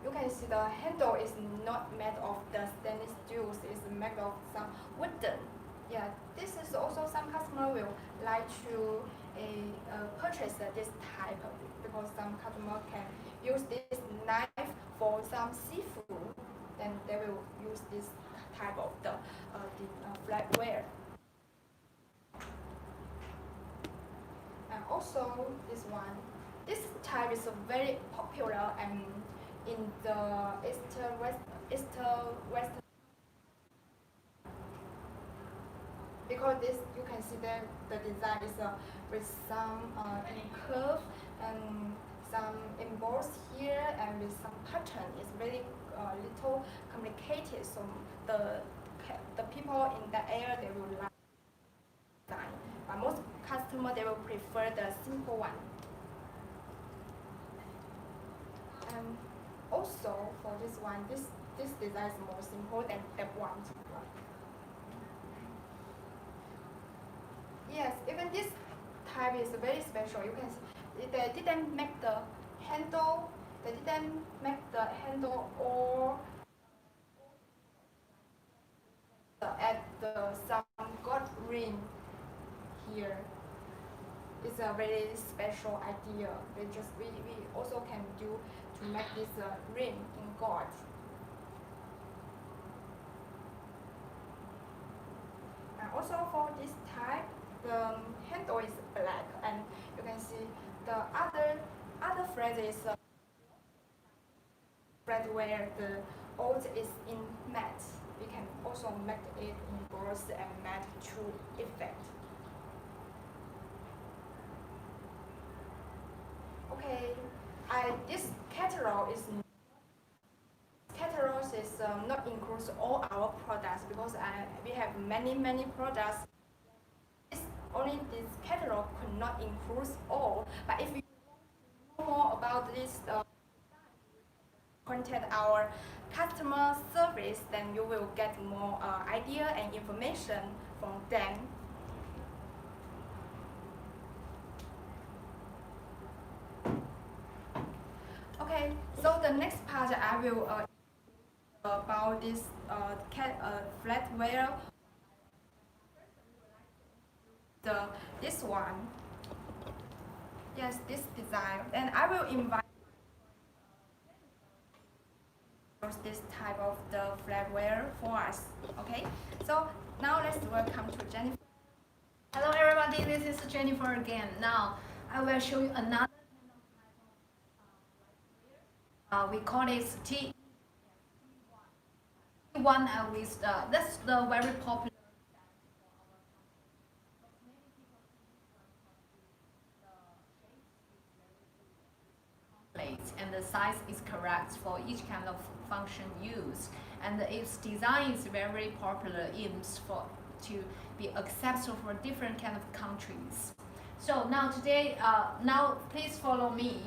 you can see the handle is not made of the stainless steel, it's made of some wooden. Yeah, this is also some customer will like to purchase this type because some customer can use this knife for some seafood, then they will use this type of the flatware. And also this one, this type is very popular and in the east west. Because this, you can see that the design is with some curve and some embossed here and with some pattern. It's very little complicated. So the people in the area they will like design, but most customers they will prefer the simple one. And also for this one, this design is more simple than that one. Yes, even this type is very special. You can see they didn't make the handle. They didn't make the handle or add some gold ring here. It's a very special idea. We also can do to make this ring in gold. And also for this type, the handle is black, and you can see the other thread is thread where the old is in matte. We can also make it in bronze and matte true effect. Okay, this catalog is not includes all our products because we have many products. Only this catalog could not include all. But if you know more about this, contact our customer service, then you will get more idea and information from them. Okay, so the next part I will about this flatware. This one, yes, this design, and I will invite this type of the flatware for us. Okay, so now let's welcome to Jennifer. Hello everybody, this is Jennifer again. Now I will show you another we call it T1 with that's the very popular and the size is correct for each kind of function used, and its design is very popular aims to be acceptable for different kind of countries. So now today, now please follow me.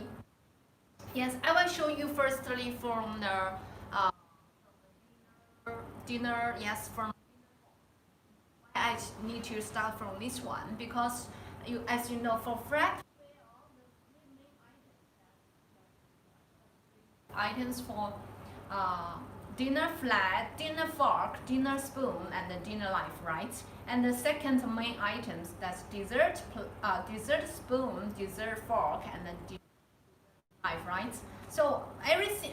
Yes, I will show you firstly from the dinner. Yes, from I need to start from this one because as you know, for flat items for dinner flat, dinner fork, dinner spoon, and the dinner knife, right? And the second main items, that's dessert spoon, dessert fork, and the dessert knife, right? So everything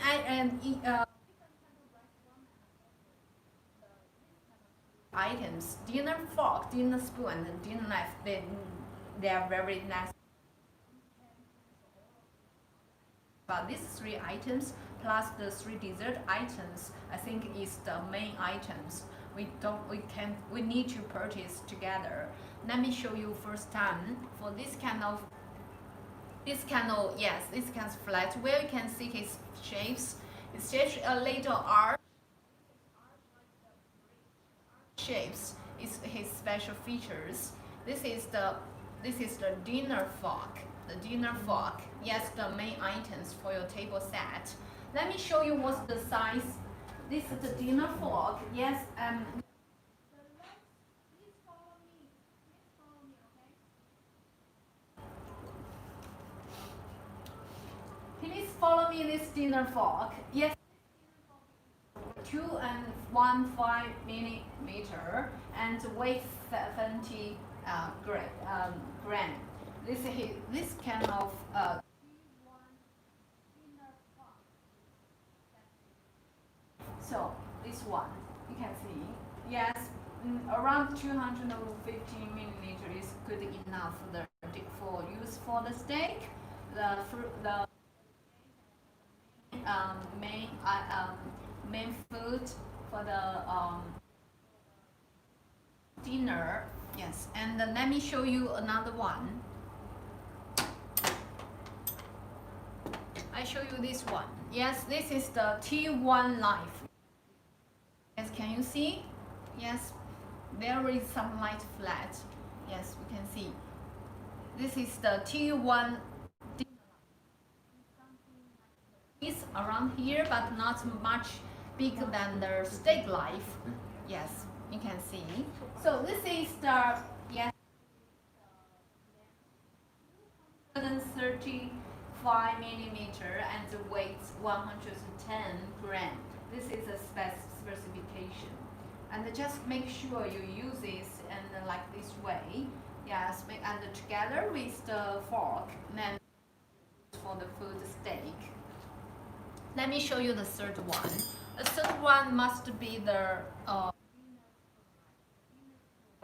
items, dinner fork, dinner spoon, and dinner knife, they are very nice. But these three items plus the three dessert items, I think is the main items. We need to purchase together. Let me show you first time for this kind of flatware. You can see his shapes. It's just a little arc shapes. Is his special features. This is the dinner fork. The dinner fork. Yes, the main items for your table set. Let me show you what's the size. This is the dinner fork. Yes, please follow me this dinner fork. Yes, 2.15 millimeter and weight 70 gram. This kind of so this one you can see. Yes, around 250 millimeter is good enough for use for the steak. The main food for the dinner. Yes, and let me show you another one. I show you this one. Yes, this is the T1 knife. Yes, can you see? Yes, there is some light flat. Yes, we can see. This is the T1. It's around here, but not much bigger than the steak knife. Yes, you can see. So this is the 135 millimeter and the weight 110 gram. This is a specification, and just make sure you use this and like this way. Yes, and together with the fork, then for the food steak. Let me show you the third one. The third one must be the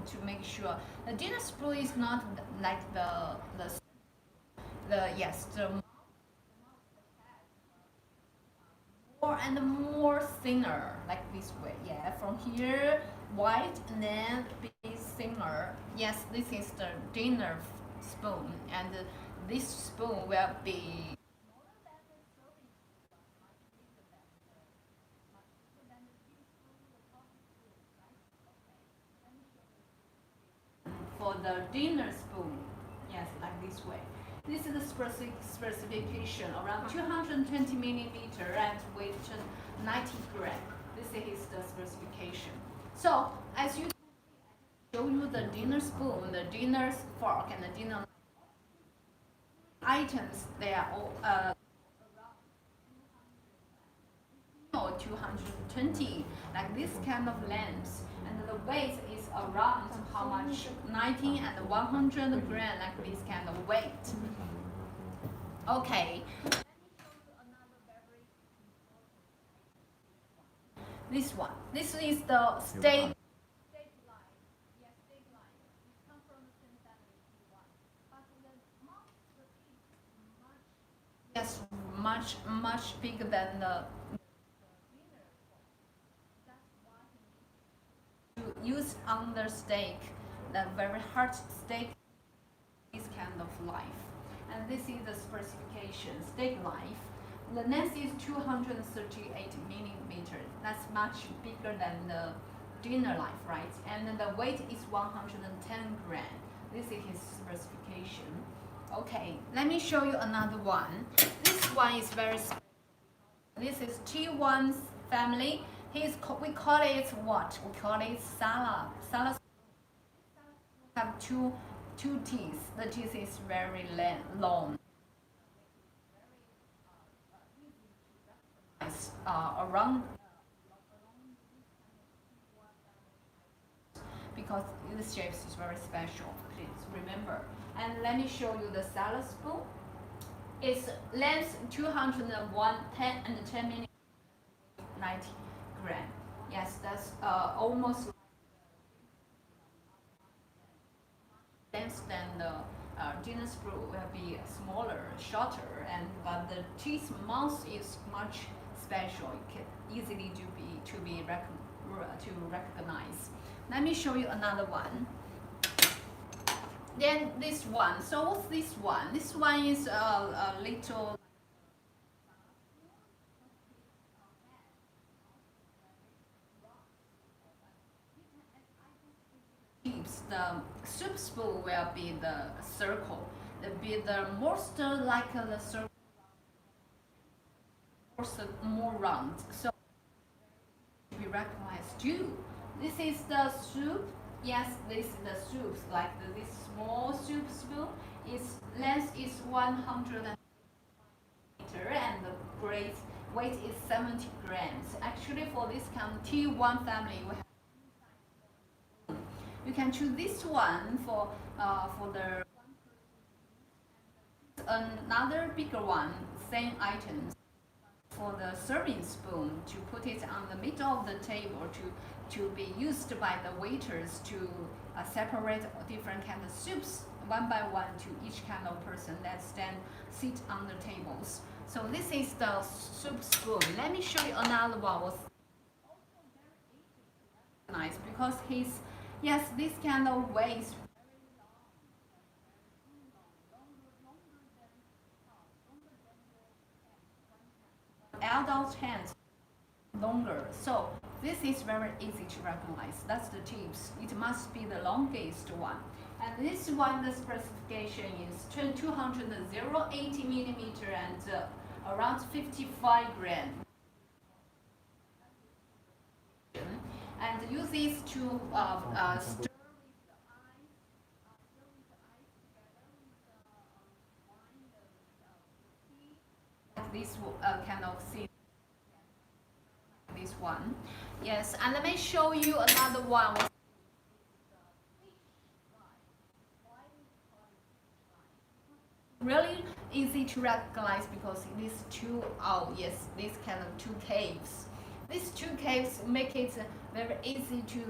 to make sure the dinner spoon is not like the more and more thinner like this way. Yeah, from here white and then be thinner. Yes, this is the dinner spoon, and this spoon will be for the dinner spoon. Yes, like this way. This is the specification, around 220 millimeter and weight 90 gram. This is the specification. So as you show you the dinner spoon, the dinner fork, and the dinner items, they are all 220, like this kind of length, and the weight is around how much? 90 and 100 gram, like this kind of weight. Okay. This one. This is the steak. Yes, much bigger than the use on the steak, the very hard steak, this kind of knife. And this is the specification, steak knife. The length is 238 millimeter. That's much bigger than the dinner knife, right? And the weight is 110 gram. This is his specification. Okay, let me show you another one. This one is very special. This is T1 family. We call it what? We call it salad. Salad have two teeth. The teeth is very long. Around because this shape is very special. Please remember. And let me show you the salad spoon. Its length 201, 10 and 10 millimeters, 90 gram. Yes, that's almost length than the dinner spoon will be smaller, shorter, and but the teeth mouth is much special. It can easily to recognize. Let me show you another one. Then this one. So what's this one? This one is a little tips. The soup spoon will be the circle. Will be the most like the circle, more round. So we recognize too. This is the soup. Yes, this is the soup. Like this small soup spoon. Its length is 100 meter and the weight is 70 grams. Actually, for this kind of T1 family, we have. You can choose this one for the another bigger one, same items. For the serving spoon, to put it on the middle of the table to be used by the waiters to separate different kind of soups one by one to each kind of person that sit on the tables. So this is the soup spoon. Let me show you another one. Was nice because this kind of ways adult hands longer. So this is very easy to recognize. That's the tips. It must be the longest one. And this one, the specification is 80 millimeter and around 55 grams. And use this to stir this kind of thing. This one, yes. And let me show you another one. Really easy to recognize because these two, these kind of two caves. These two caves make it very easy to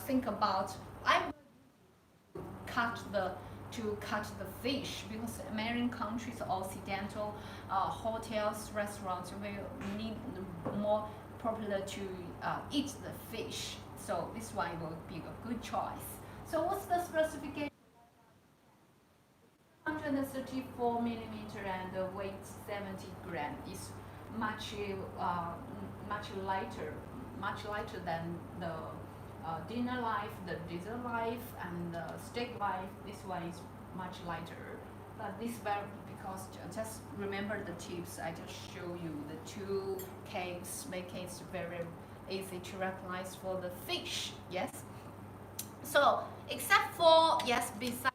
think about. I cut the fish because American countries, Occidental hotels, restaurants will need more popular to eat the fish. So this one will be a good choice. So what's the specification? 134 millimeter and weight 70 gram is much lighter than the dinner life, the dessert life, and the steak life. This one is much lighter, but this because just remember the tips I just show you. The two cakes make it very easy to recognize for the fish. Yes. So except for besides.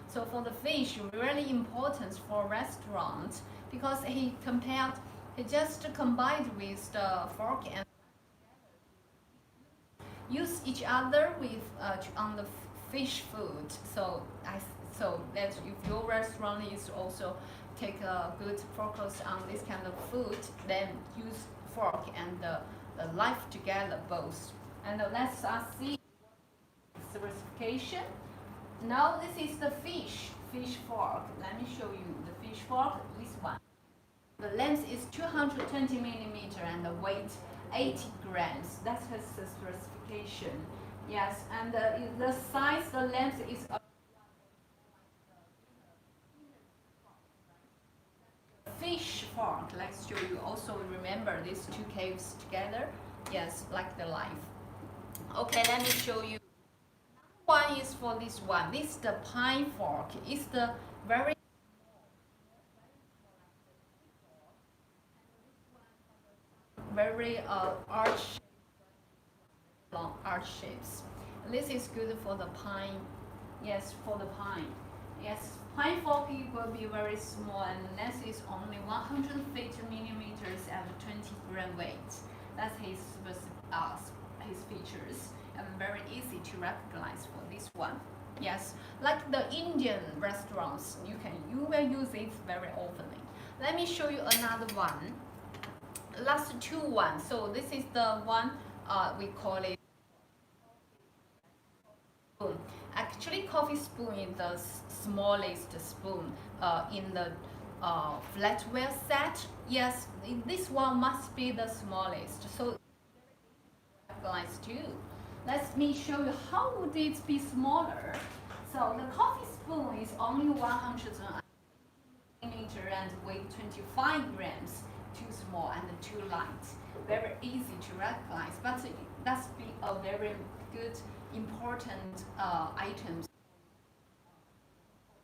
So for the fish, really important for restaurants because he just combined with the fork and use each other with on the fish food. So that if your restaurant is also take a good focus on this kind of food, then use fork and the knife together both. And let's see specification. Now this is the fish fork. Let me show you the fish fork. This one. The length is 220 millimeter and the weight 80 grams. That's his specification. Yes, and the size, the length is. Fish fork. Let's show you. Also remember these two caves together. Yes, like the life. Okay, let me show you. One is for this one. This is the pine fork. It's the very long arch shapes. This is good for the pine. Yes, for the pine. Yes, point fork will be very small, and the next is only 150 millimeters and 20 gram weight. That's his features, and very easy to recognize for this one. Yes, like the Indian restaurants, you will use it very often. Let me show you another one. Last two ones. So this is the one we call it spoon. Actually, coffee spoon is the smallest spoon in the flatware set. Yes, this one must be the smallest. So guys too. Let me show you how would it be smaller. So the coffee spoon is only 100 millimeter and weight 25 grams. Too small and too light. Very easy to recognize, but that's be a very good important items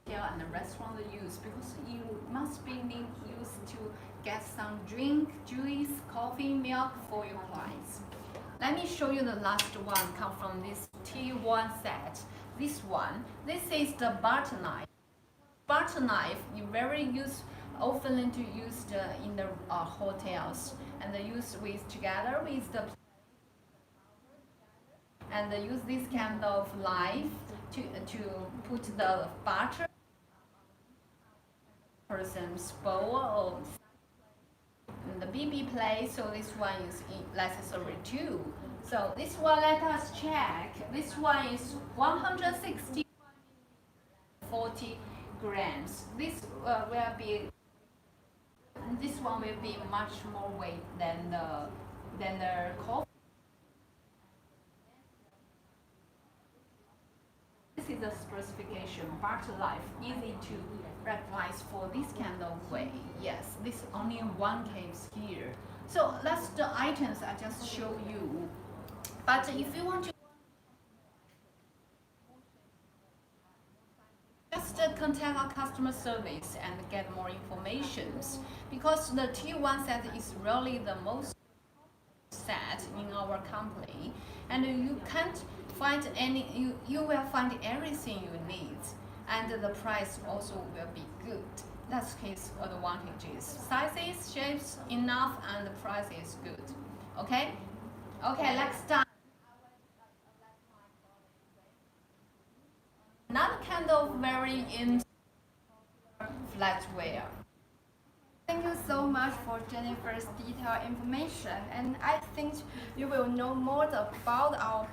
and the restaurant use, because you must be need used to get some drink, juice, coffee, milk for your clients. Let me show you the last one come from this T1 set. This is the butter knife. Butter knife you very often to use in the hotels, and they use with together with the and they use this kind of knife to put the butter person's bowl or the BB plate. So this one is necessary too. So this one, let us check. This one is 160 40 grams. This one will be much more weight than the coffee. This is the specification. Butter knife, easy to recognize for this kind of way. Yes, this only one case here. So that's the items I just show you. But if you want to just contact our customer service and get more information, because the T1 set is really the most set in our company, and you can't find you will find everything you need, and the price also will be good. That's his advantages. Sizes, shapes enough, and the price is good. Okay, next time. Another kind of very in flatware. Thank you so much for Jennifer's detailed information, and I think you will know more about our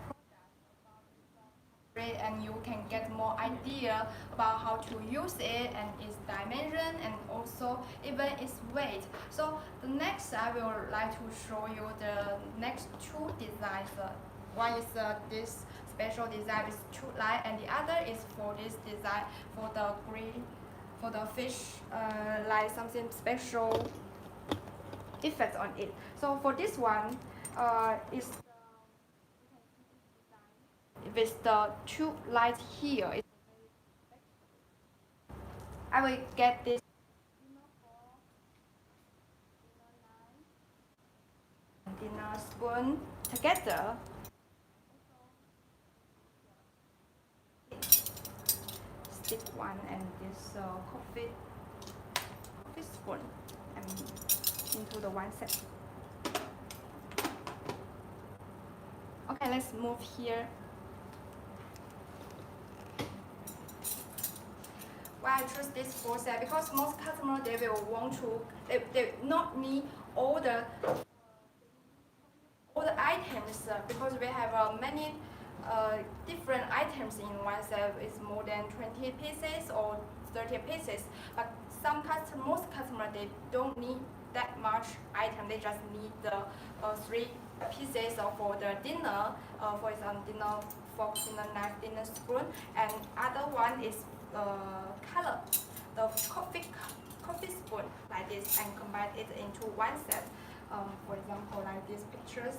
product, and you can get more idea about how to use it and its dimension and also even its weight. So the next I will like to show you the next two designs. One is this special design with two light, and the other is for this design for the green, for the fish, like something special effect on it. So for this one, is with the two lights here. I will get this dinner spoon together. Stick one and this coffee spoon and into the one set. Okay, let's move here. Why I choose this four set? Because most customers they will want to they not need all the items because we have many different items in one set. It's more than 20 pieces or 30 pieces. But most customers they don't need that much item. They just need the 3 pieces for the dinner. For example, dinner fork, dinner knife, dinner spoon, and other one is color, the coffee spoon like this, and combine it into one set. For example, like these pictures.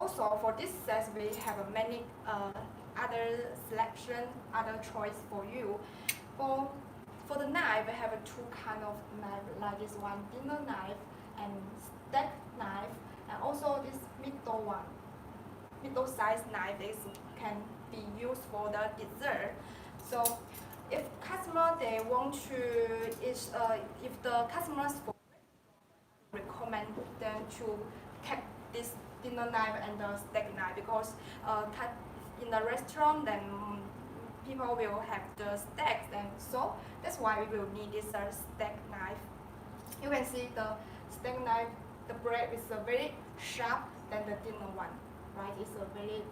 Also, for this set, we have many other selection, other choice for you. For the knife, we have two kind of knife, like this one, dinner knife and steak knife, and also this middle one. Middle size knife is can be used for the dessert. So if customer they want to if the customers recommend them to take this dinner knife and the steak knife because in the restaurant then people will have the steaks and so that's why we will need this steak knife. You can see the steak knife, the blade is very sharp than the dinner one, right? It's a very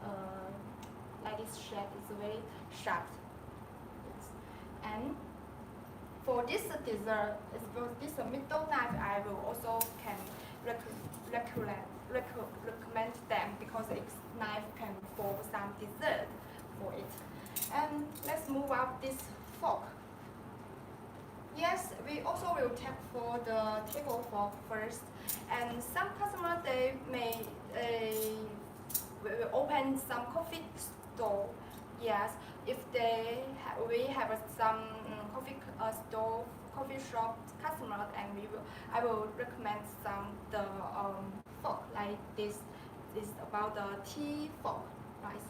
like this shape, it's very sharp. Yes. And for this dessert, for this middle knife, I will also can recommend them because this knife can for some dessert for it. And let's move up this fork. Yes, we also will check for the table fork first. And some customers they may will open some coffee store. Yes, if we have some coffee shop customers, and I will recommend some the fork like this. Is about the tea fork, right?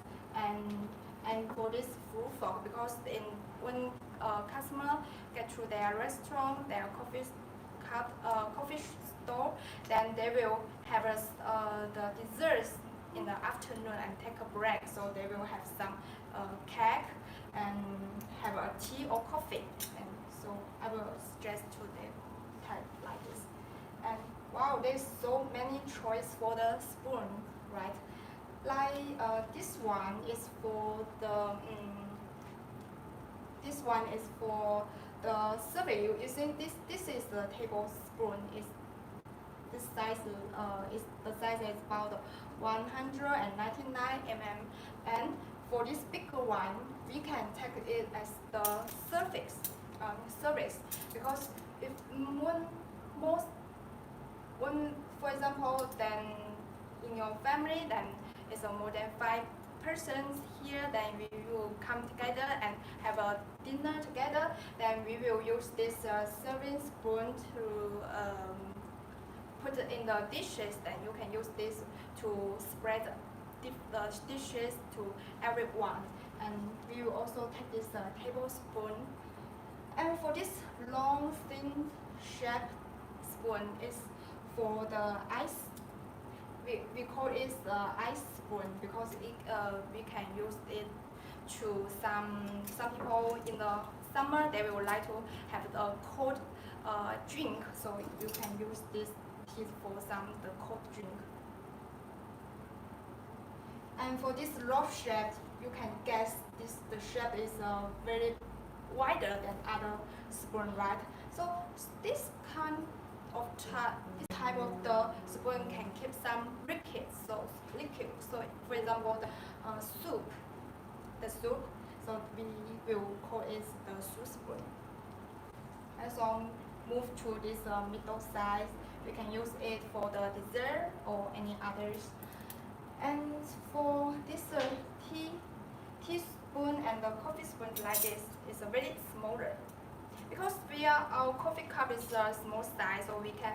And for this fruit fork, because when customer get to their restaurant, their coffee store, then they will have the desserts in the afternoon and take a break. So they will have some cake and have a tea or coffee. And so I will suggest to them type like this. And wow, there's so many choice for the spoon, right? Like this one is for the survey. You see this is the tablespoon. This size is the size is about 199 mm, and for this bigger one we can take it as the service because if for example then in your family then it's more than 5 persons here, then we will come together and have a dinner together. Then we will use this serving spoon to put it in the dishes. Then you can use this to spread the dishes to everyone. And we will also take this tablespoon. And for this long thin shaped spoon is for the ice. We call it ice spoon because we can use it to some people in the summer they will like to have a cold drink, so you can use this for the cold drink. And for this loaf shape, you can guess the shape is very wider than other spoon, right? So this kind of this type of the spoon can keep some liquid. So for example, the soup. So we will call it the soup spoon. And so move to this middle size. We can use it for the dessert or any others. And for this teaspoon and the coffee spoon like this is a very smaller. Because our coffee cup is a small size, so we can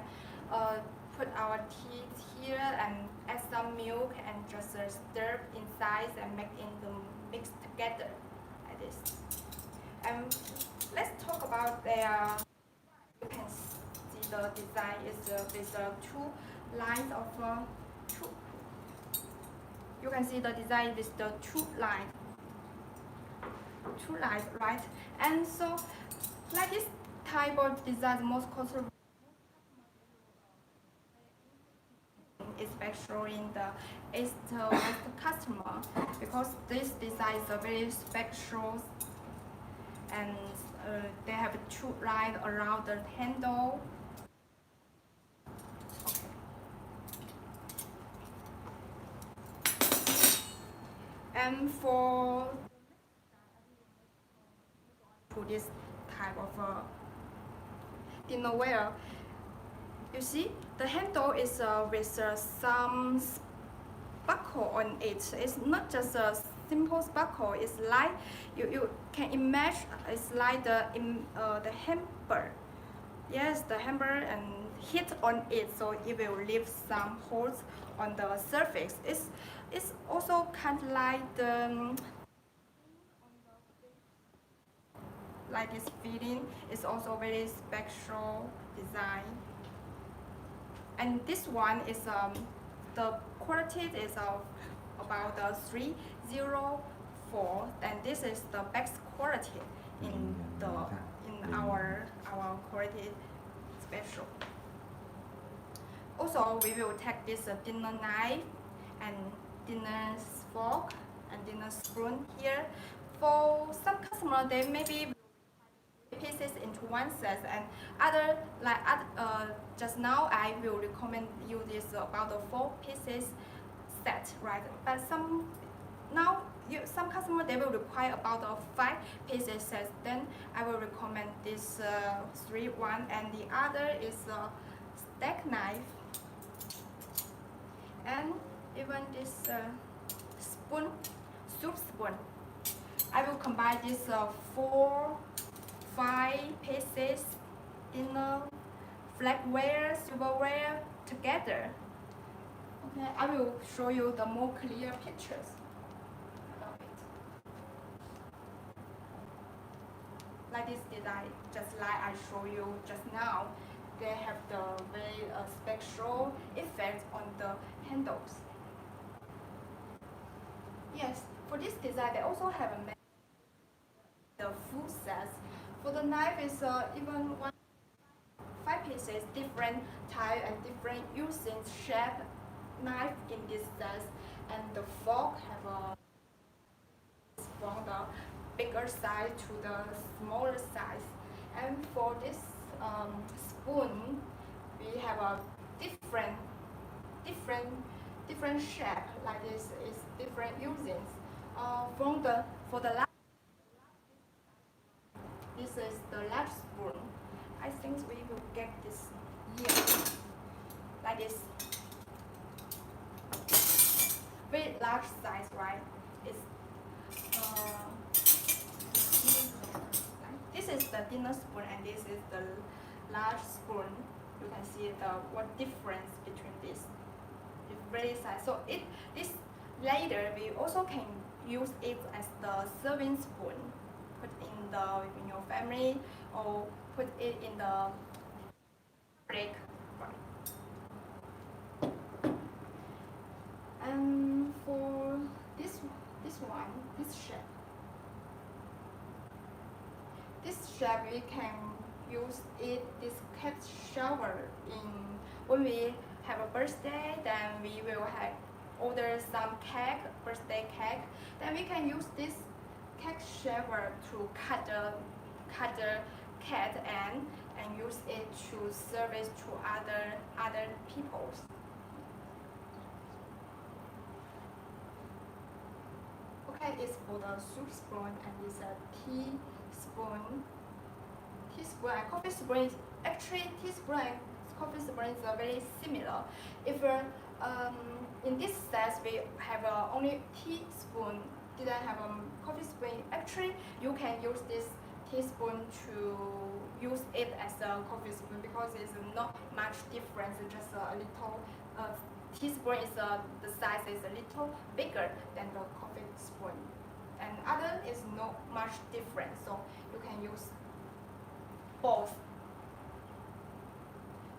put our tea here and add some milk and just stir inside and make in the mix together like this. And let's talk about their. You can see the design is with two lines of two. You can see the design with the two lines, right? And so. Like this type of design, most conservative, especially in the East West customer, because this design is very special, and they have two lines around the handle. Okay. And for this type of dinnerware, you see the handle is with some sparkle on it. It's not just a simple sparkle. It's like you can imagine it's like the hammer. Yes, the hammer and hit on it, so it will leave some holes on the surface. It's also kind of like the like this feeling is also very special design. And this one is the quality is about 304, and this is the best quality in our quality special. Also, we will take this dinner knife and dinner fork and dinner spoon here. For some customer, they maybe pieces into one set, and other like just now I will recommend you this about the 4 pieces set, right? But some customer they will require about a 5 pieces set. Then I will recommend this 3-1, and the other is a steak knife, and even this spoon, soup spoon. I will combine this 5 pieces dinner, flatware, silverware together. Okay, I will show you the more clear pictures of it. Like this design, just like I show you just now, they have the very special effect on the handles. Yes, for this design, they also have the full set. For the knife is even 5 pieces, different type and different using shape knife in this set, and the fork have a from the bigger size to the smaller size. And for this spoon, we have a different shape. Like this is different usings. For the large, this is the large spoon. I think we will get this here, like this. Very large size, right? It's this is the dinner spoon, and this is the large spoon. You can see what difference between this. It's very size. So this later we also can use it as the serving spoon. Put in your family, or put it in the break. And for this one, this shape we can use it this cat shower in when we have a birthday. Then we will order some cake, birthday cake. Then we can use this cake shaver to cut the cat and use it to service to other peoples. Okay, it's for the soup spoon, and it's a teaspoon. Teaspoon and coffee spoon is actually teaspoon and coffee spoon is very similar. If in this set we have only teaspoon, didn't have a coffee spoon. Actually, you can use this teaspoon to use it as a coffee spoon because it's not much difference. It's just a little. Teaspoon is the size is a little bigger than the coffee spoon, and other is not much different. So you can use both.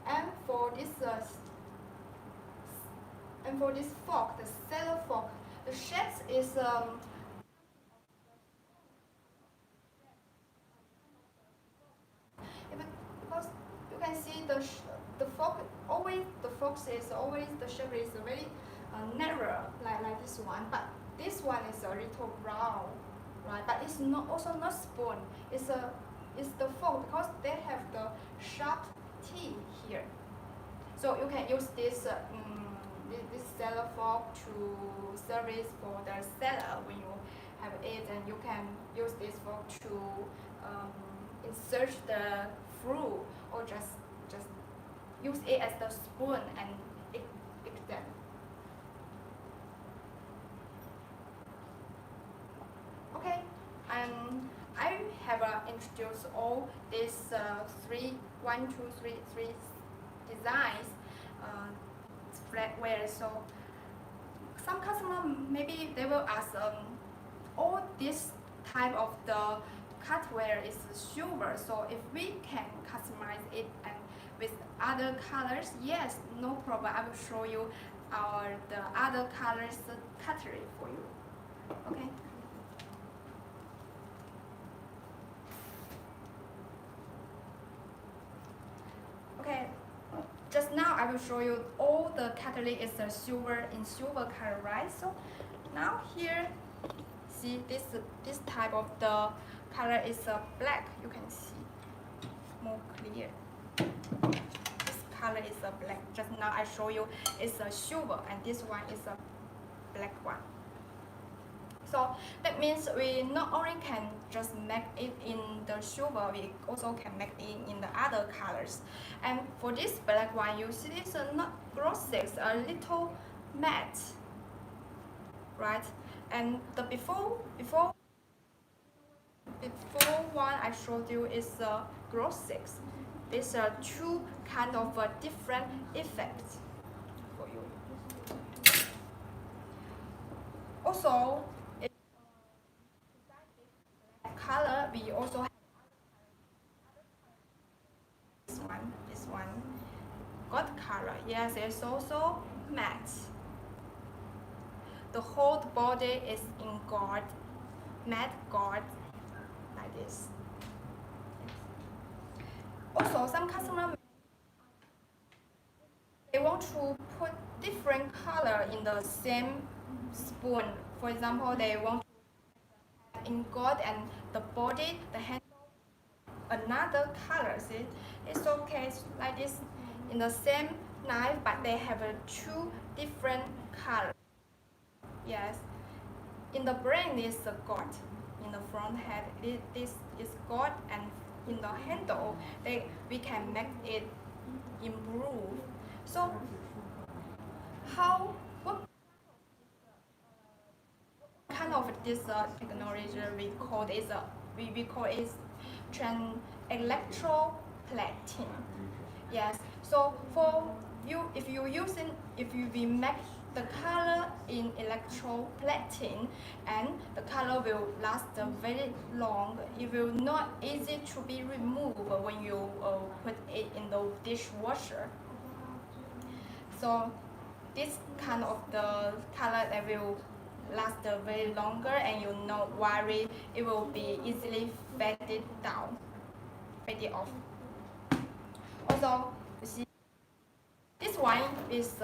And for this fork, the cellar fork, the shape is because you can see the fork is always the shape is very narrow like this one, but this one is a little round, right? But it's also not spoon. It's the fork because they have the sharp teeth here. So you can use this cellar fork to service for the cellar when you have it, and you can use this fork to insert the fruit, or just use it as the spoon and eat them. Okay, and I have introduced all these 3 designs flatware. So some customer maybe they will ask all this type of the cutware is silver, so if we can customize it and with other colors, yes, no problem. I will show you the other colors cutlery for you. Okay. Okay. Just now I will show you all the cutlery is silver in silver color, right? So now here, see this type of the color is black. You can see more clear. This color is black. Just now I show you it's a silver, and this one is a black one. So that means we not only can just make it in the silver, we also can make it in the other colors. And for this black one, you see it's not glossy, it's a little matte, right? And the before one I showed you is glossy. These are two kind of different effects for you. Also, color we also have this one gold color. Yes, it's also matte. The whole body is in gold, matte gold, like this. Also, some customers they want to put different color in the same spoon. For example, they want in gold and the body, the handle, another color. See, it's okay like this in the same knife, but they have two different colors. Yes, in the brain is gold. In the front head, this is gold, and in the handle, we can make it in blue. So, what kind of this technology we call it electroplating. Yes. So for you, if we make the color in electroplating, and the color will last very long. It will not easy to be removed when you put it in the dishwasher. So this kind of the color that will last very longer, and you not worry it will be easily faded off. Also, you see this one is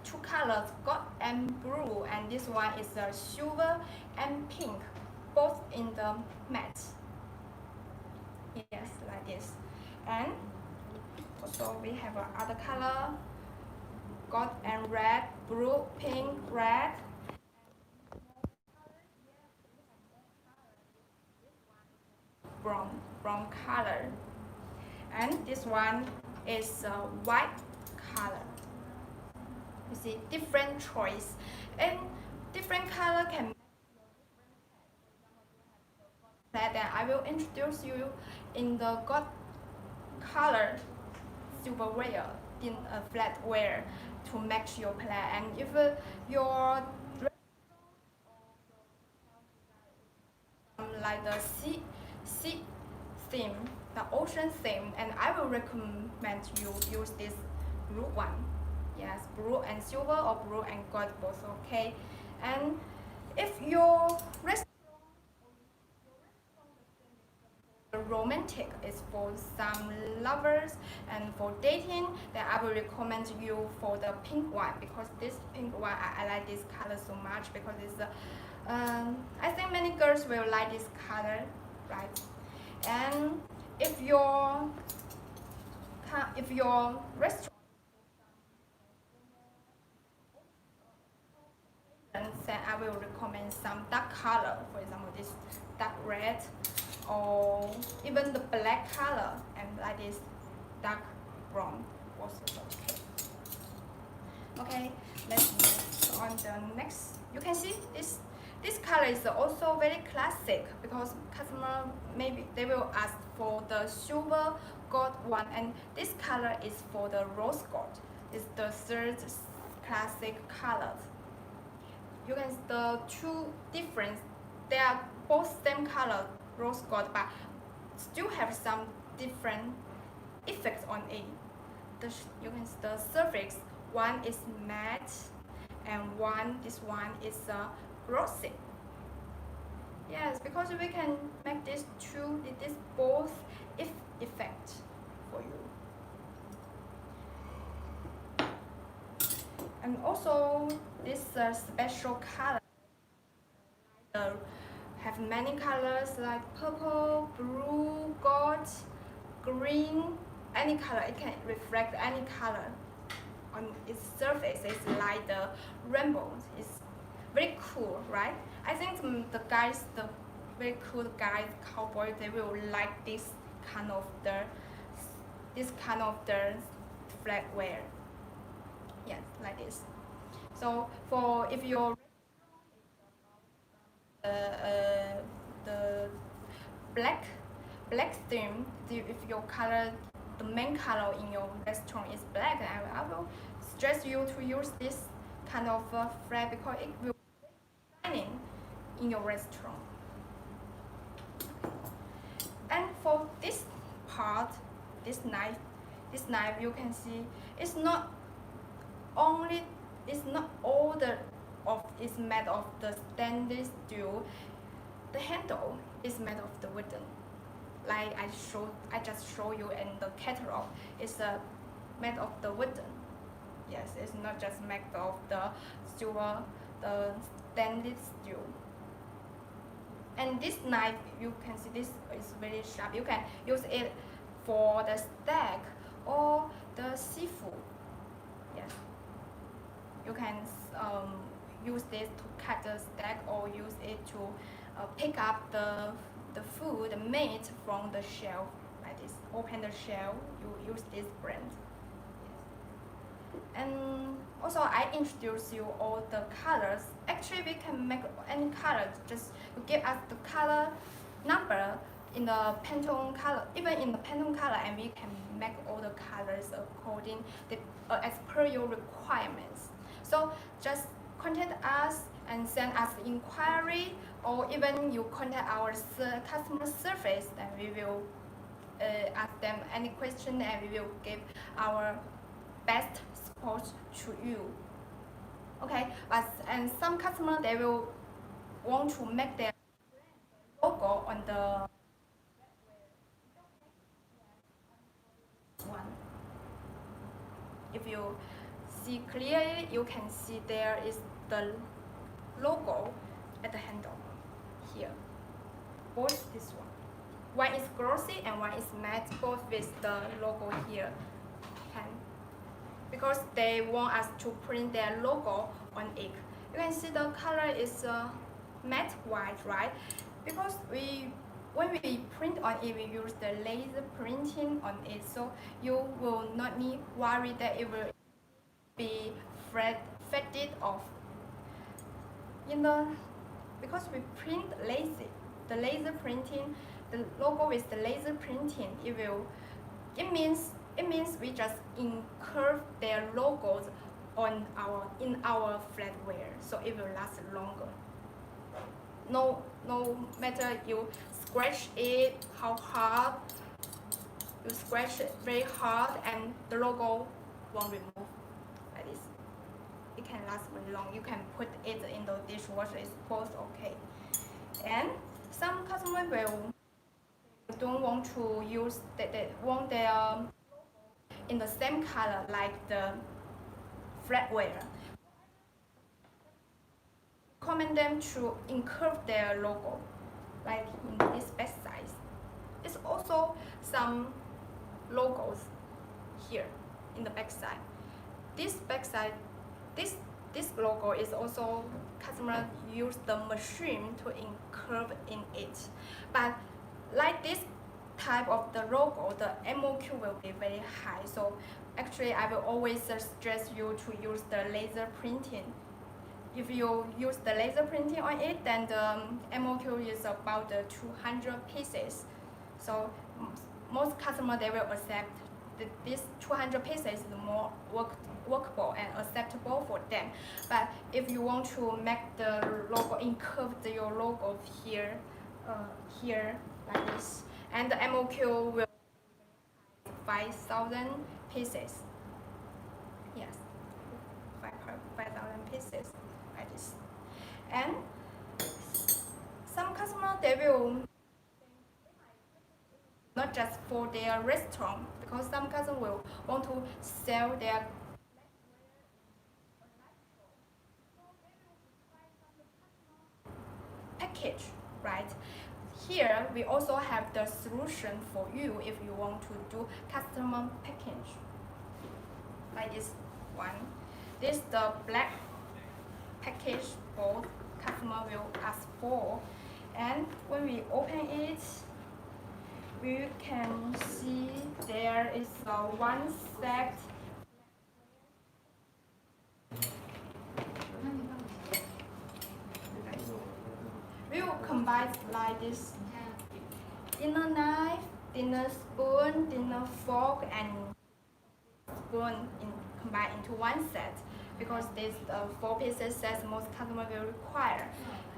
two colors, gold and blue, and this one is silver and pink, both in the matte. Yes, like this. And also we have other color, gold and red, blue, pink, red. Brown color, and this one is white color. You see, different choice, and different color can. That I will introduce you in the gold color silverware in a flatware to match your plan. And if your like the sea theme, the ocean theme, and I will recommend you use this blue one. Yes, blue and silver or blue and gold both okay. And if your restaurant romantic is for some lovers and for dating, then I will recommend you for the pink one, because this pink one I like this color so much, because it's I think many girls will like this color, right? And if your restaurant, then I will recommend some dark color, for example this dark red, or even the black color, and like this dark brown also okay. Okay, let's move on the next. You can see this color is also very classic, because customer maybe they will ask for the silver gold one, and this color is for the rose gold. It's the third classic color. You can see the two difference. They are both same color, rose gold, but still have some different effects on it. You can see the surface. One is matte, and this one is glossy. Yes, because we can make this both effect for you. And also this special color have many colors like purple, blue, gold, green, any color. It can reflect any color on its surface. It's like the rainbow. It's very cool, right? I think the very cool guys, cowboys, they will like this kind of the flag wear. Yes, like this. So for if your the black theme, if your color, the main color in your restaurant is black, I will suggest you to use this kind of flag because it will be shining in your restaurant. And for this part, this knife you can see it's not all is made of the stainless steel. The handle is made of the wooden. Like I just show you in the catalog. It's made of the wooden. Yes, it's not just made of the silver, the stainless steel. And this knife, you can see this is very sharp. You can use it for the steak or the seafood. Yes. You can use this to cut the steak or use it to pick up the food, the meat from the shelf like this. Open the shelf, you use this brand. Yes. And also I introduce you all the colors. Actually we can make any color, just you give us the color number in the Pantone color, even in the Pantone color, and we can make all the colors according as per your requirements. So just contact us and send us inquiry, or even you contact our customer service, and we will ask them any question, and we will give our best support to you. Okay, and some customer, they will want to make their logo on the one. If you see clearly, you can see there is the logo at the handle here. Both this one. One is glossy and one is matte, both with the logo here. Because they want us to print their logo on it. You can see the color is matte white, right? Because when we print on it, we use the laser printing on it, so you will not need worry that it will be faded off. Because we print the laser printing, the logo with the laser printing, it means we just incurve their logos in our flatware, so it will last longer. No matter you scratch it how hard, you scratch it very hard, and the logo won't remove like this. It can last very long. You can put it in the dishwasher. It's both okay. And some customers don't want to use they want their in the same color like the flatware. Recommend them to incurve their logo, like in this back size. It's also some logos here in the back side. This back side, this logo is also customer use the machine to incurve in it. But like this type of the logo, the MOQ will be very high. So actually I will always suggest you to use the laser printing. If you use the laser printing on it, then the MOQ is about 200 pieces. So most customers, they will accept that this 200 pieces is more workable and acceptable for them. But if you want to make the logo, incurve your logo here, here like this, and the MOQ will 5,000 pieces. Yes, 5,000 pieces like this. And some customers, they will not just for their restaurant, because some customers will want to sell their package, right? Here we also have the solution for you if you want to do customer package. Like this one. This is the black package both customer will ask for. And when we open it, we can see there is one set. We will combine like this: dinner knife, dinner spoon, dinner fork, and spoon combined into one set, because this 4-piece set most customers will require.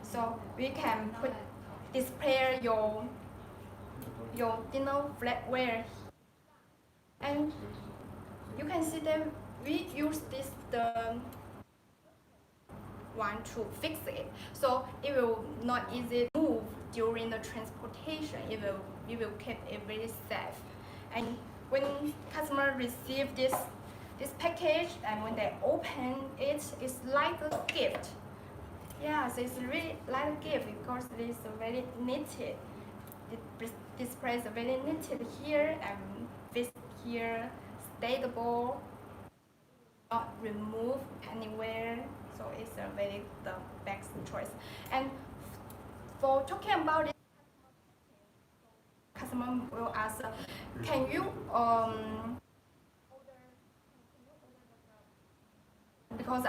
So we can display your dinner flatware, and you can see that we use the one to fix it, so it will not easily move during the transportation. It will keep it very safe. And when customer receive this package, and when they open it, it's like a gift. Yes, it's really like a gift because it is very knitted. It displays very knitted here and fits here, stable, not remove anywhere. So it's a very the best choice. And for talking about it, customer will ask, can you because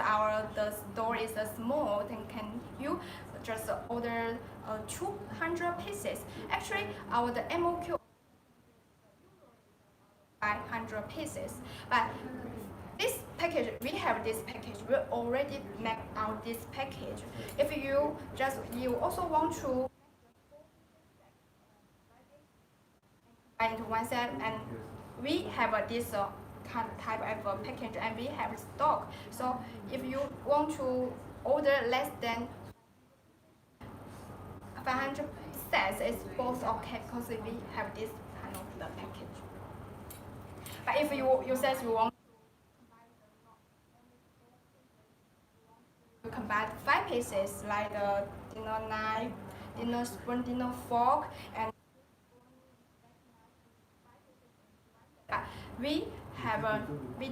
the store is small, then can you just order 200 pieces? Actually, the MOQ 500 pieces, but this package, we have this package. We already map out this package. If you also want to buy into one set, and we have this type of package, and we have stock. So if you want to order less than 500 sets, it's both okay because we have this kind of the package. But if you says you want to combine 5 pieces like the dinner knife, dinner spoon, dinner fork, and we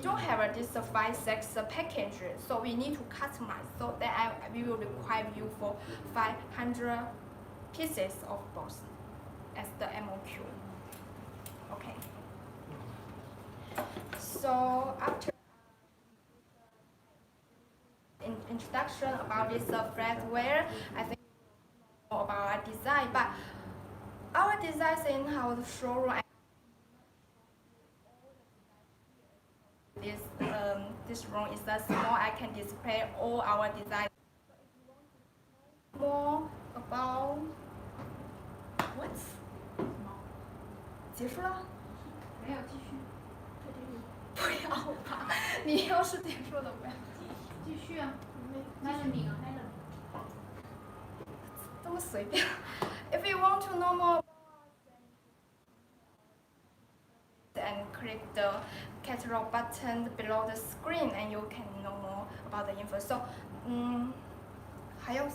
don't have this 5-6 package, so we need to customize. So that we will require you for 500 pieces of both as the MOQ. Okay. So after introduction about this flatware, I think more about our design. But our design in our showroom. This room is small. I can display all our design. More about what? 结束了？没有继续。不要吧，你要是结束了不要。继续啊，来了你啊，来了。这么随便。If you want to know more, and click the catalog button below the screen, and you can know more about the info. So, 还有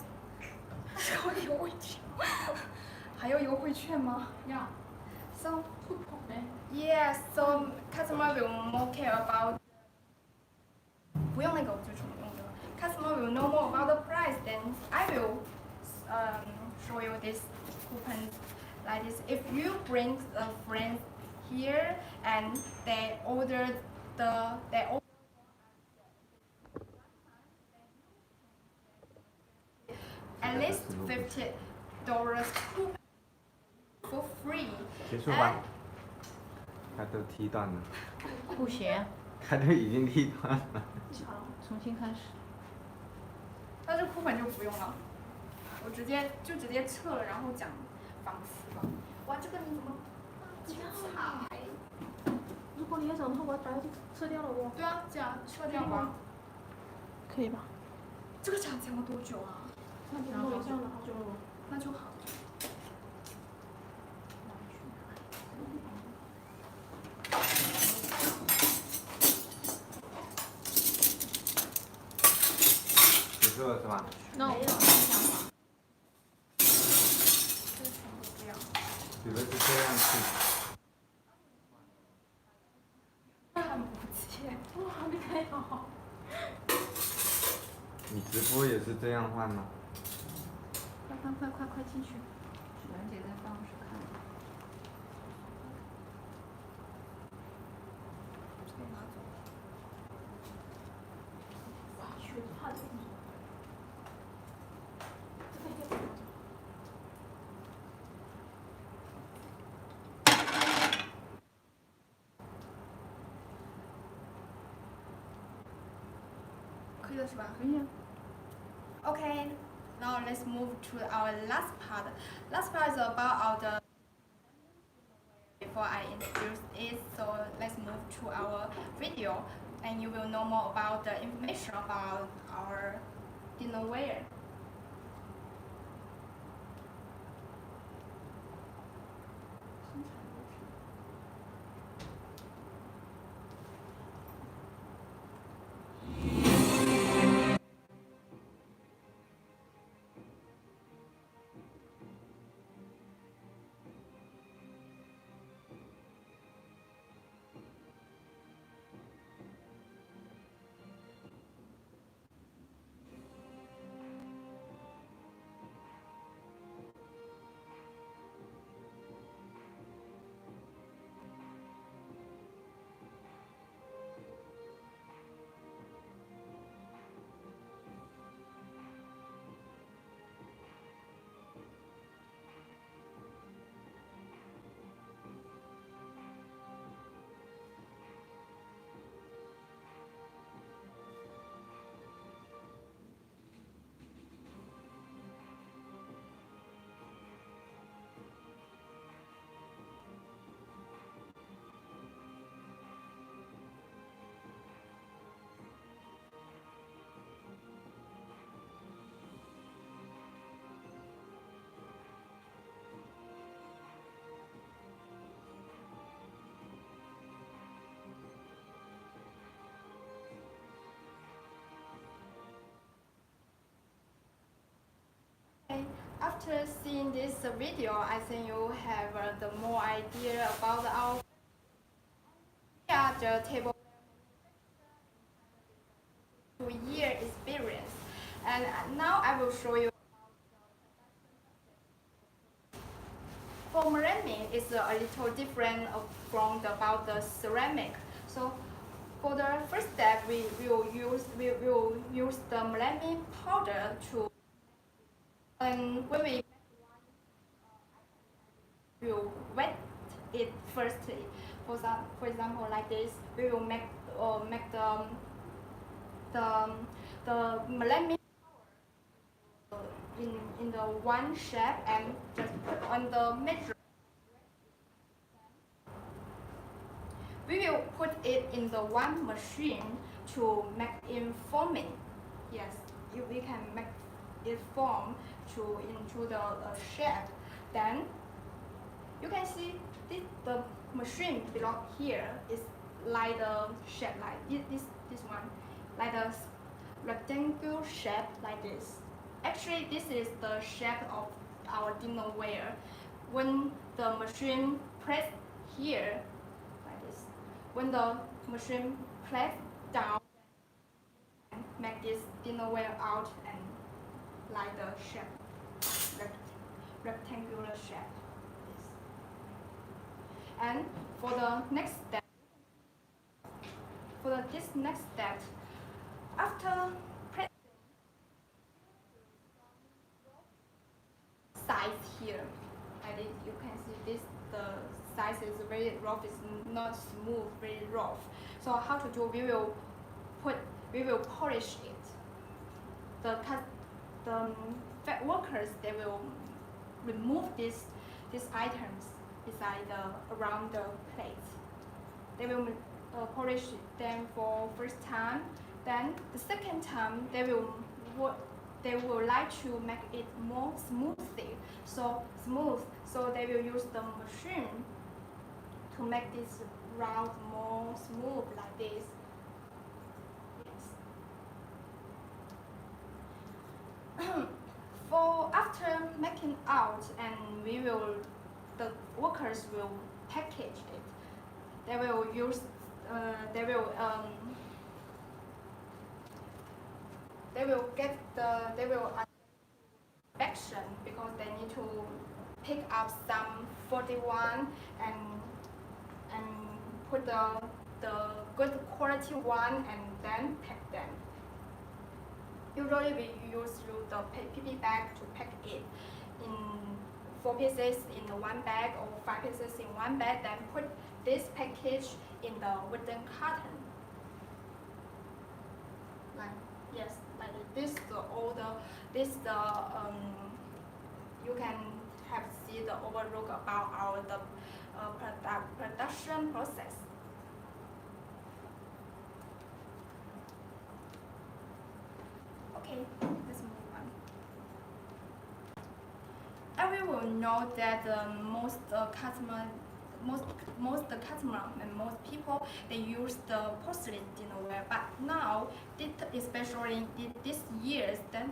优惠券，还有优惠券吗？要。So, yes. So customer will more care about. 不用那个，我就全用这个。Customer will know more about the price. Then I will show you this coupon like this. If you bring a friend here and they order at least $50 coupon for free. 结束吧。他都踢断了。补鞋。他都已经踢断了。重新开始。那这coupon就不用了，我直接撤了，然后讲方式了。哇，这个你怎么去踩？如果你要想的话，我把它撤掉了哦。对啊，这样撤掉吧。可以吧？这个讲了多久啊？那就弄一下了，好久了。那就好。结束了是吧？ No，没有想法。这全部这样。有的是这样去。看不见。哇，你太好。你直播也是这样换吗？快进去！璇姐在办公室看。这个拿走。去怕的。这个。 可以了是吧？可以啊。Okay, now let's move to our last part. Last part is about our before I introduce it, so let's move to our video and you will know more about the information about our dinnerware. After seeing this video, I think you have the more idea about our the table 2-year experience. And now I will show you. For melamine, it's a little different from about the ceramic. So for the first step, we will use the melamine powder to. And when we will wet it firstly, for example, like this, we will make the melamine in the one shape and just put on the measure. We will put it in the one machine to make it forming. Yes, we can make it form into the shape. Then you can see the machine below here is like the shape like this one, like the rectangular shape like this. Actually, this is the shape of our dinnerware. When the machine press here, like this. When the machine press down, make this dinnerware out and like the shape, rectangular shape. This. And for the next step, this next step, after pressing, size here, like this, you can see this. The size is very rough. It's not smooth, very rough. So how to do? We will polish it. The workers, they will remove this these items beside around the plate. They will polish them for first time. Then the second time they will like to make it more smoothly, so smooth. So they will use the machine to make this round more smooth like this. Yes. For after making out, and the workers will package it. They will use they will get they will inspection because they need to pick up some 41 and put the good quality one and then pack them. Usually we use the PP bag to pack it in 4 pieces in one bag or 5 pieces in one bag, then put this package in the wooden carton. Like yes, like this you can have see the overlook about our production process. Okay, let's move on. Everyone know that most customer and most people, they use the porcelain dinnerware, but now, especially this years, then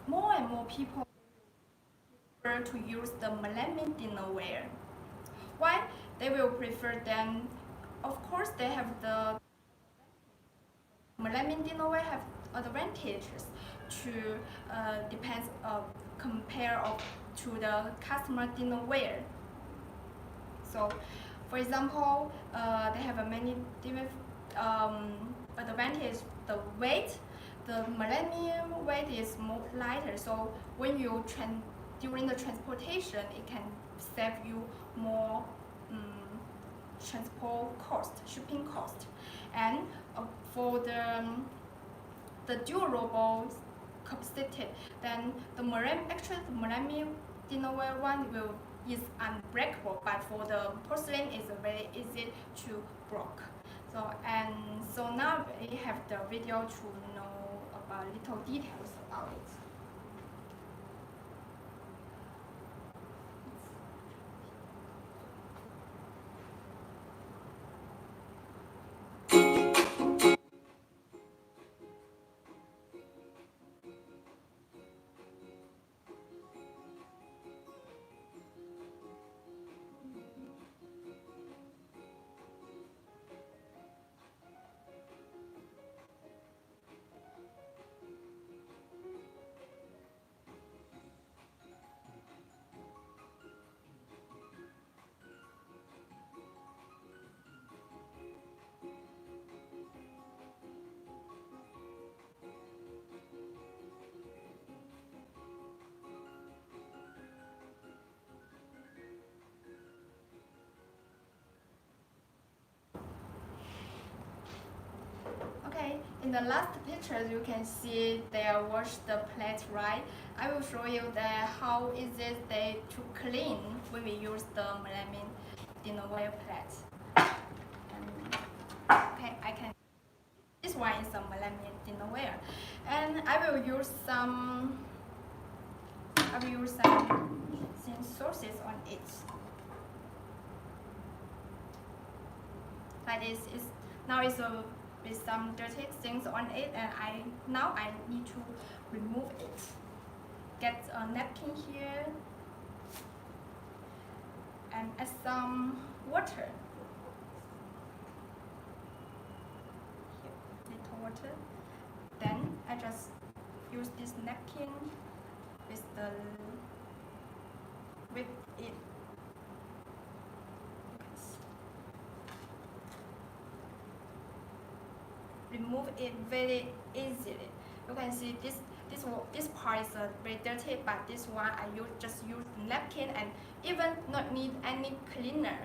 more and more people prefer to use the melamine dinnerware. Why? They will prefer them. Of course, they have the melamine dinnerware have advantages to compare to the customer dinnerware. So, for example, they have many different advantages. The weight, the melamine weight is more lighter. So when you during the transportation, it can save you more transport cost, shipping cost, and for the durable capacity, then the melamine dinnerware one is unbreakable, but for the porcelain is very easy to break. So now we have the video to know about little details about it. Okay, in the last pictures you can see they wash the plate, right? I will show you how easy they to clean when we use the melamine dinnerware plate. Okay, I can. This one is a melamine dinnerware, and I will use some thin sauces on it. Like this now it's with some dirty things on it, and now I need to remove it. Get a napkin here and add some water. Here, little water. Then I just use this napkin with it. Remove it very easily. You can see this part is very dirty, but this one I just use napkin and even not need any cleaner.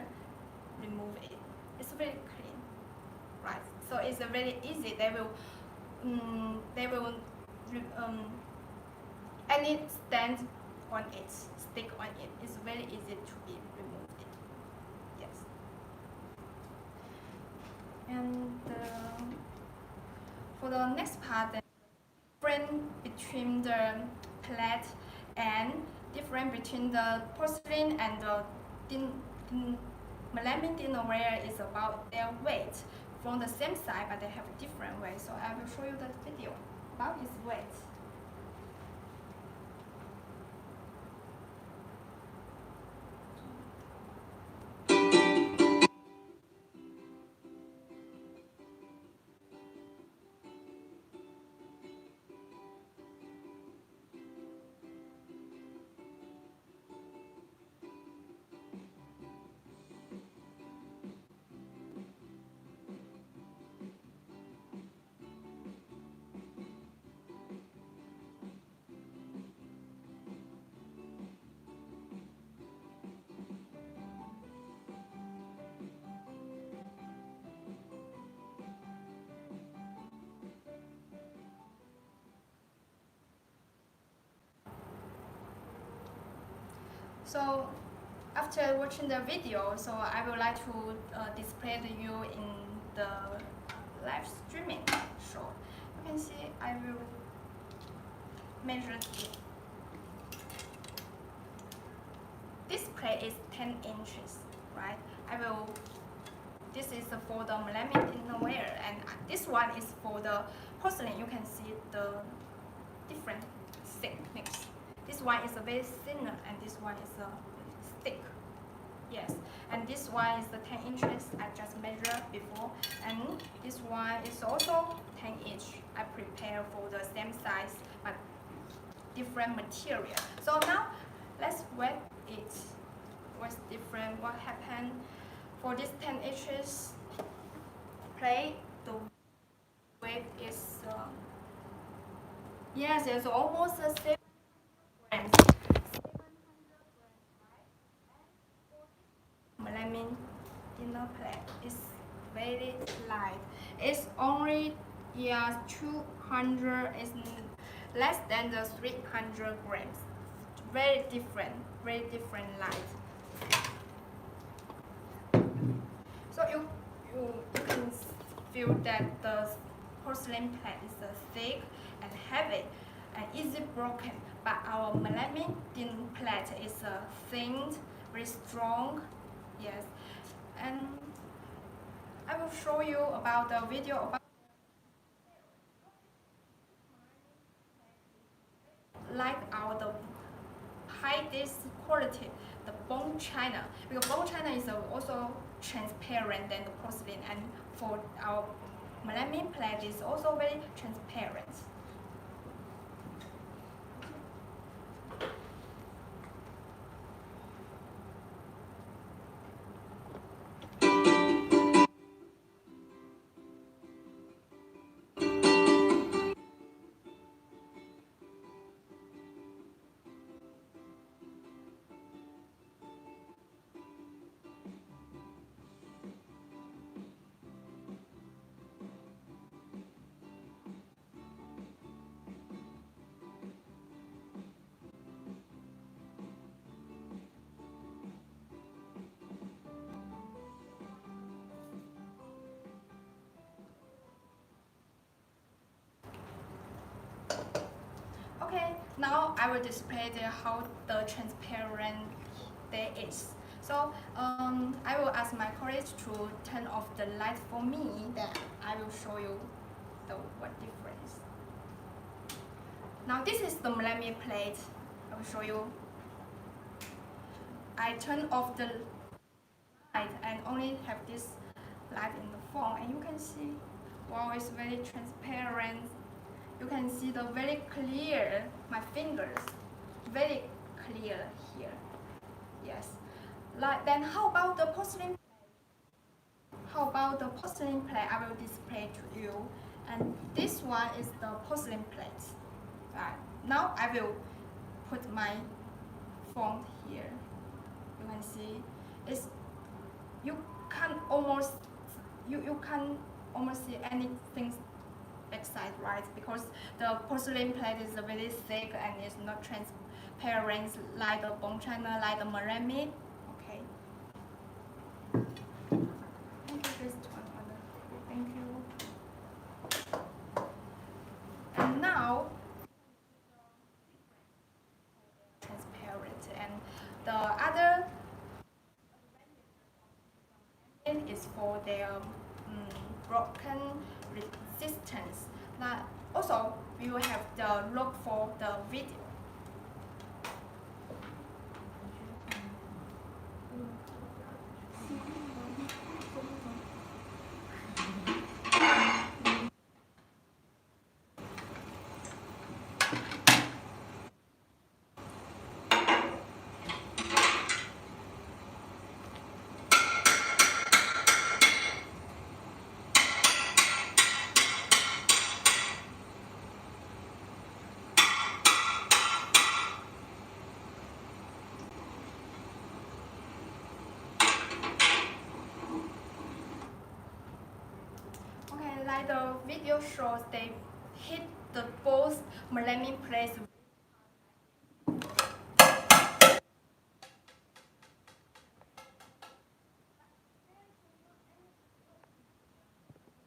Remove it. It's very clean, right? So it's very easy. They will any stand on it. stick on it. It's very easy to be removed. Yes. And for the next part, the difference between the plate and difference between the porcelain and the melamine dinnerware is about their weight from the same side, but they have a different weight. So I will show you the video about its weight. So after watching the video, so I would like to display to you in the live streaming show. You can see I will measure it. This plate is 10 inches, right? This is for the melamine dinnerware, and this one is for the porcelain. You can see the different thickness. This one is a very thinner, and this one is a thick. Yes, and this one is the 10 inches I just measured before, and this one is also 10 inch. I prepare for the same size but different material. So now let's weigh it. What's different? What happened for this 10 inches plate? The weight is yes, it's almost the same. Melamine dinner plate is very light. It's only 200. Is less than the 300 grams. Very different light. So you can feel that the porcelain plate is thick and heavy and easy broken, but our melamine tin plate is thin, very strong. Yes, and I will show you about the video about like the highest quality, the bone china, because bone china is also transparent than the porcelain, and for our melamine plate is also very transparent. Okay, now I will display how the transparent there is. So I will ask my colleague to turn off the light for me, then I will show you what difference. Now this is the melamine plate. I will show you. I turn off the light and only have this light in the phone, and you can see, wow, it's very transparent. You can see the very clear, my fingers, very clear here. Yes. Then how about the porcelain plate? How about the porcelain plate? I will display to you. And this one is the porcelain plate. Right. Now I will put my phone here. You can see you can almost see anything backside, right? Because the porcelain plate is very thick and it's not parents like the bone china, like the meringue meat. Okay. Thank you, this one. Thank you. And now, transparent, and the other is for their broken resistance. Now, also, we will have the look for the video. Okay, like the video shows, they hit the both meringue plates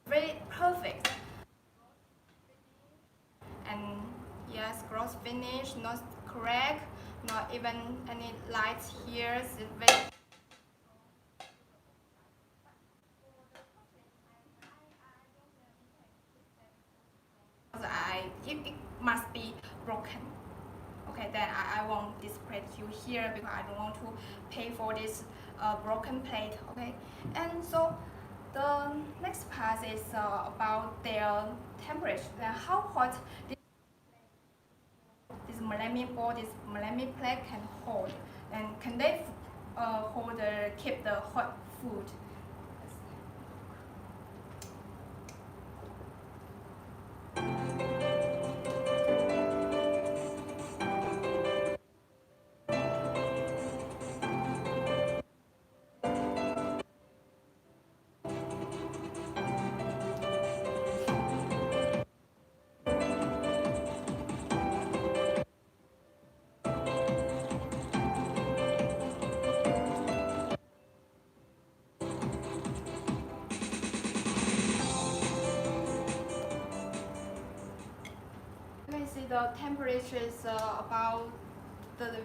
very perfect. And yes, gross finish, not crack, not even any lights here. It's very it must be broken. Okay, then I won't display to you here because I don't want to pay for this broken plate. Okay, and so the next part is about their temperature. Then how hot this meringue board, this meringue plate can hold, and can they keep the hot food? You can see the temperature is about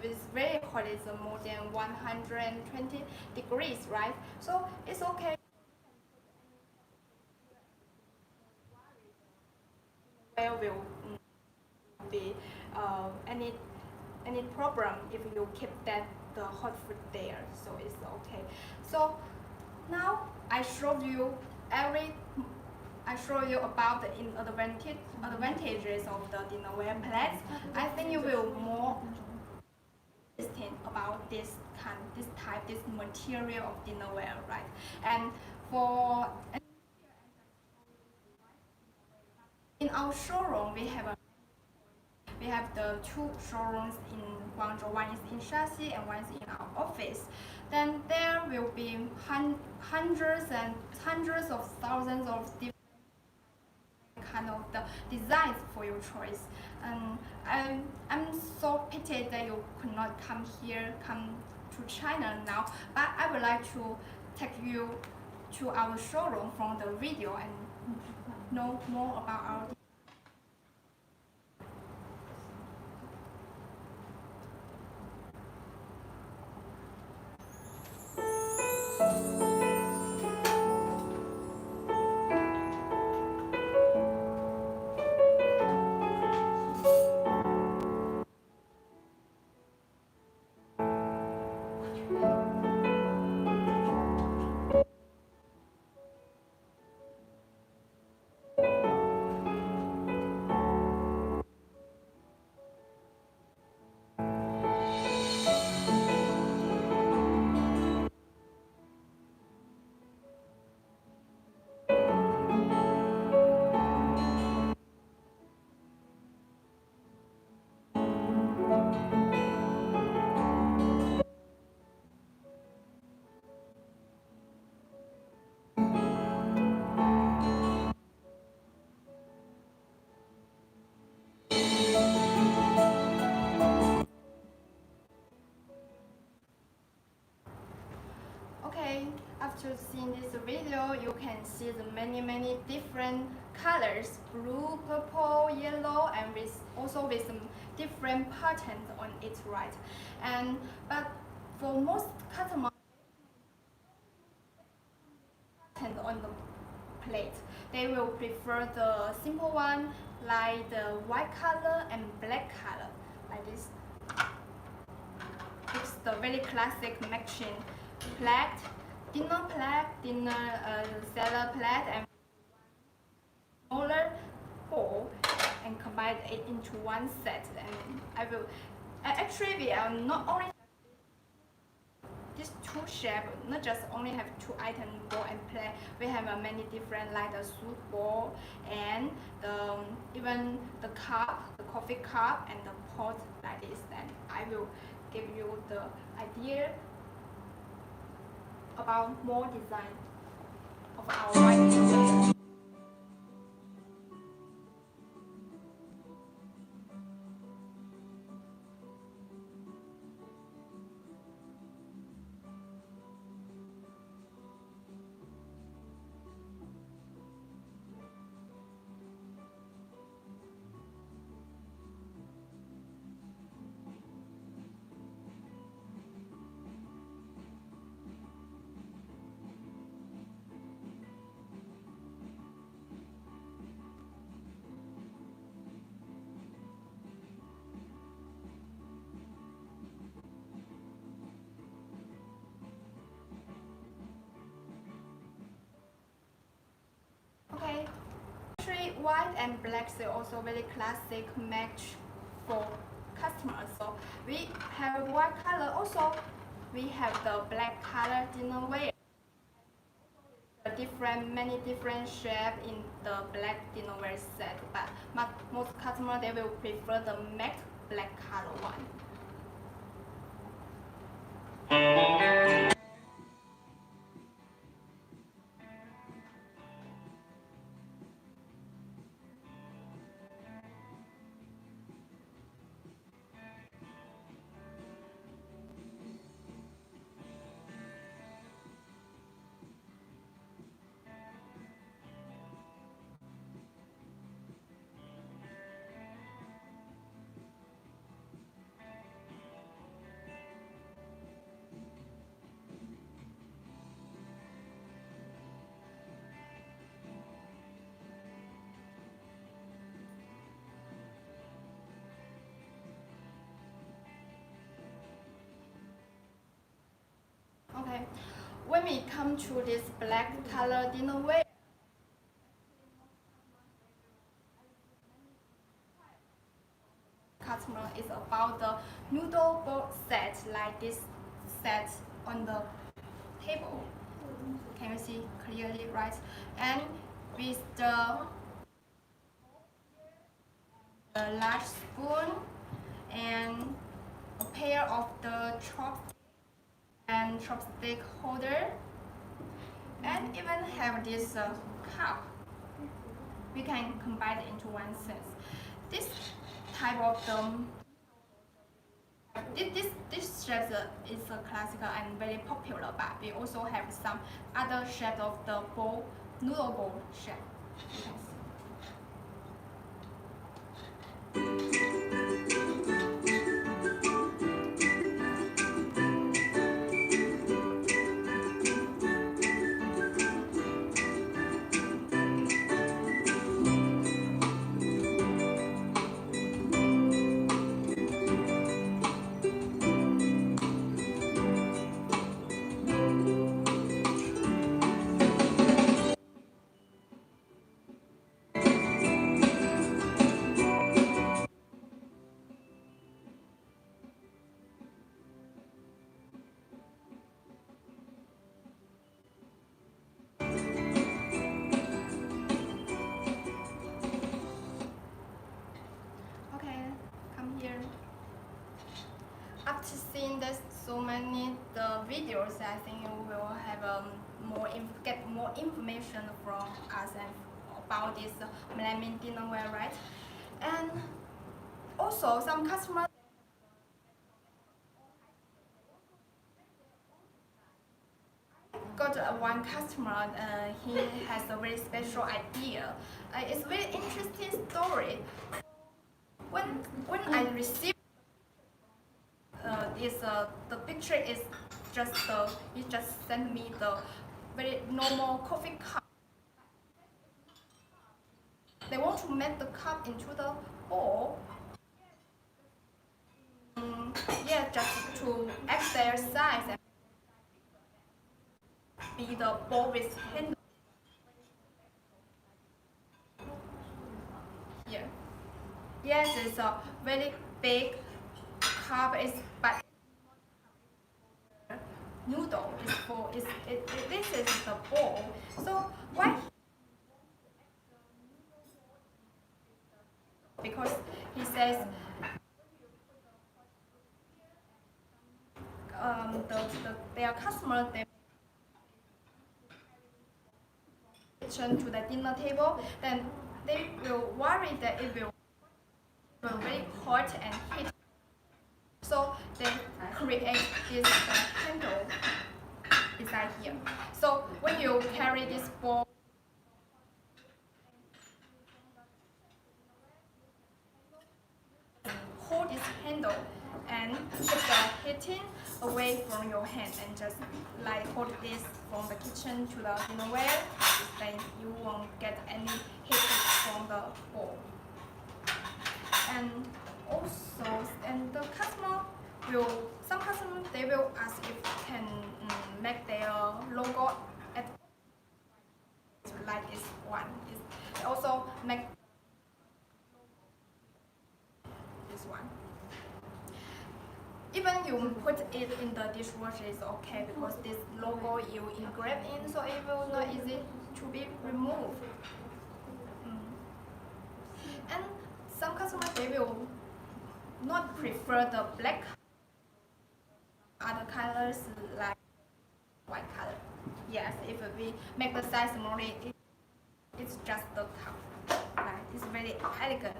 is very hot. It's more than 120 degrees, right? So it's okay. There will be any problem if you keep the hot food there. So it's okay. So now I showed you about the advantages of the dinnerware plates. I think you will more understand about this material of dinnerware, right? And for in our showroom, we have the two showrooms in Guangzhou. One is in Shaxi and one is in our office. Then there will be hundreds and hundreds of thousands of different kind of the designs for your choice. And I'm so pitied that you could not come to China now. But I would like to take you to our showroom from the video and know more about our. Okay, after seeing this video, you can see the many different colors, blue, purple, yellow, and also with some different patterns on it, right? But for most customers, pattern on the plate, they will prefer the simple one, like the white color and black color, like this. It's the very classic matching plate, dinner salad plate, and smaller bowl, and combine it into one set. And I will actually we are not only these two shapes, not just only have two items, bowl and plate. We have many different, like the soup bowl and even the cup, the coffee cup, and the pot like this. And I will give you the idea about more design of our white. Okay, actually white and black is also very classic match for customers. So we have white color, also we have the black color dinnerware. Many different shapes in the black dinnerware set, but most customers they will prefer the matte black color one. Okay, when we come to this black color dinnerware, customer is about the noodle bowl set, like this set on the table. Can you see clearly, right? And with the large spoon and a pair of the chopstick holder, and even have this cup. We can combine it into one set. This type of this shape is a classical and very popular, but we also have some other shape of the bowl, noodle bowl shape. You can see. After seeing this so many videos, I think you will have get more information from us and about this melamine dinnerware, right? And also some customers one customer, he has a very special idea. It's a very interesting story. When I received the picture is just he just sent me the very normal coffee cup. They want to make the cup into the bowl. Yeah, just to add their size and be the bowl with handle. Here. Yes, it's a very big cup. It's but noodle is for this is the bowl. So why? Because he says their customer they kitchen to the dinner table, then they will worry that it will very hot and heat. So they create this handle inside here. So when you carry this bowl, hold this handle and keep the heating away from your hand and just like hold this from the kitchen to the dinnerware, then you won't get any heat from the bowl. And also, and the customer will, some customers they will ask if they can make their logo at like this one. They also make this one. Even you put it in the dishwasher is okay because this logo you engrave in, so it will not easy to be removed. And some customers they will not prefer the black, other colors like white color. Yes, if we make the size smaller, it's just the cup. Like it's very elegant.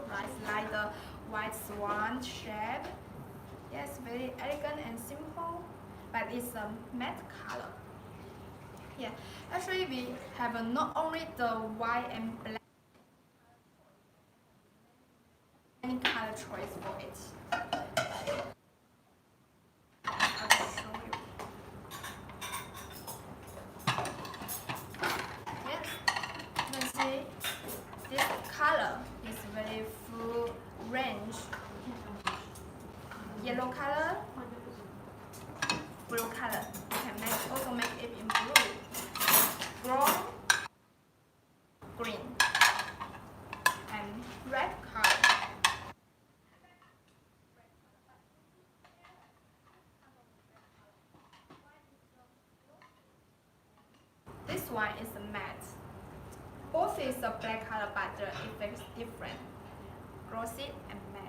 Right, it's like the white swan shape. Yes, very elegant and simple, but it's a matte color. Yeah, actually we have not only the white and black, any color choice for it. I will show you. Yes, let's see. This color is very full range. Yellow color, blue color. You can also make it in blue, brown, green, and red color. This one is a matte. Both is a black color, but the effect is different. Glossy and matte.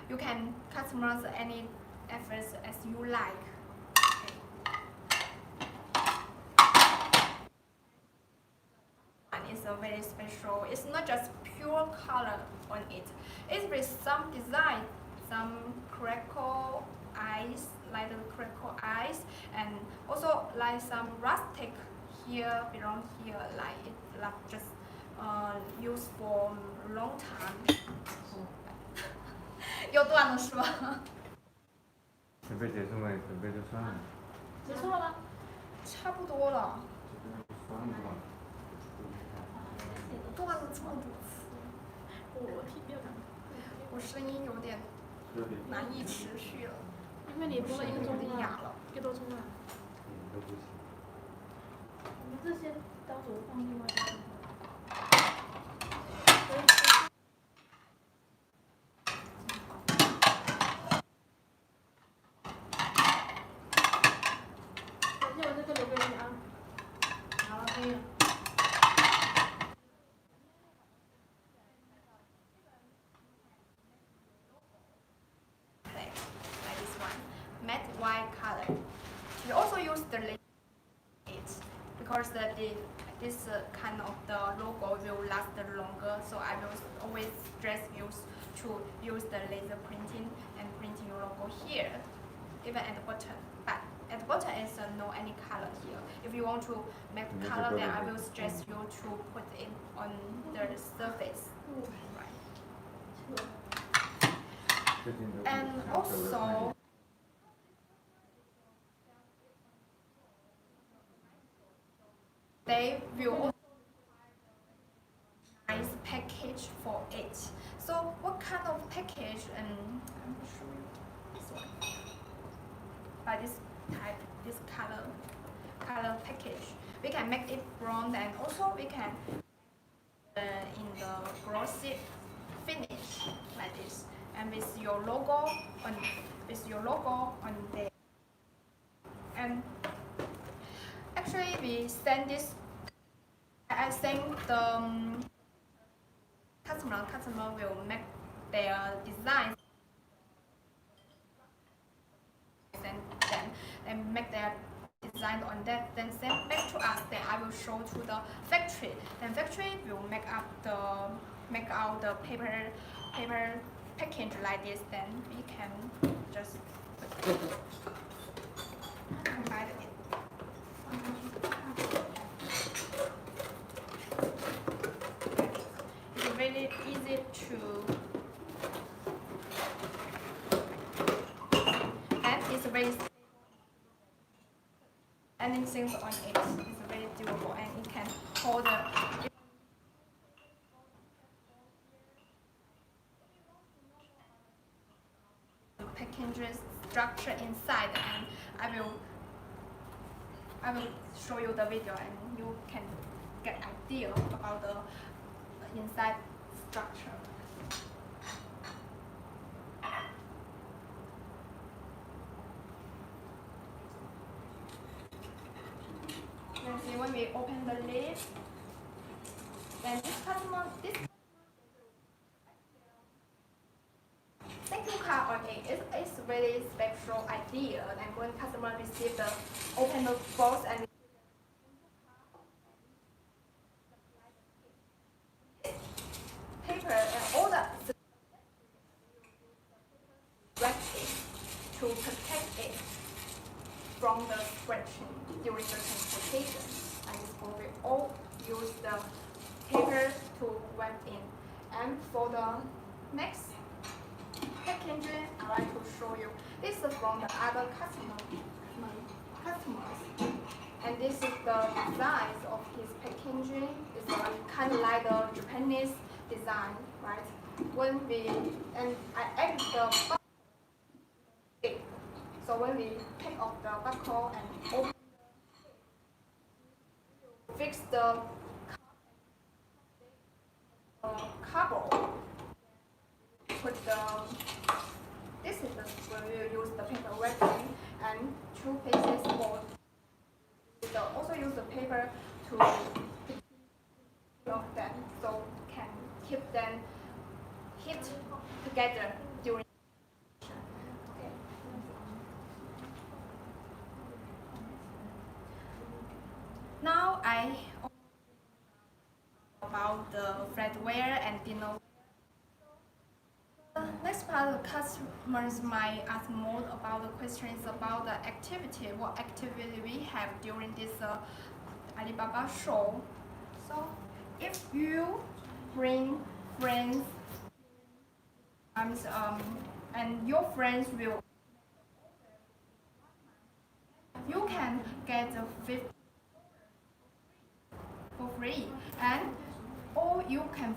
You can customize any effects as you like. And it's a very special. It's not just pure color on it. It's with some design, some crackle eyes, like the crackle eyes, and also like some rustic here, belong here, like it like just used for long time. 又断了是吧？准备结束没？准备就算了。结束了吗？差不多了。算了。断了这么多次，我听不到。我声音有点难以持续了。因为你播了一个钟哑了，一个多钟了。都不行。我们这些到时候放另外一个。Matte white color. We also use the lace because this kind of the logo will last longer. So I will always stress you to use the laser printing and printing your logo here, even at the bottom. But at the bottom is no any color here. If you want to make color, then I will suggest you to put it on the surface. Right. And also, they will also nice package for it. So what kind of package? And I'm show you this one. By this type, this color package. We can make it brown, and also we can in the glossy finish like this, and with your logo on there. And actually, we send this. I think the customer will make their design and then they make their design on that, then send back to us. Then I will show to the factory. Then factory will make out the paper package like this. Then we can just combine it. It's really easy to, and it's very anything on it is very durable, and it can hold the package structure inside, and I will show you the video, and you can get idea about the inside structure. You can see when we open the lid, then this thank you card on it. It's really special idea, and when customer receive the open the box and paper and all the wrapping to protect it from the scratching during the transportation. And so we all use the paper to wrap in. And for the next packaging, I like to show you. This is from the other customers. And this is the size of his packaging. It's kind of like the Japanese design, right? I add the buckle. So when we take off the buckle and open, fix the cardboard. Put this is when we use the paper wrapping, and 2 pieces more. We also use the paper to lock them, so can keep them hit together during. Okay. Now I about the flatware and dinner. Next part, the customers might ask more about the questions about the activity, what activity we have during this Alibaba show. So if you bring friends, and your friends will, you can get a 50 for free, and or you can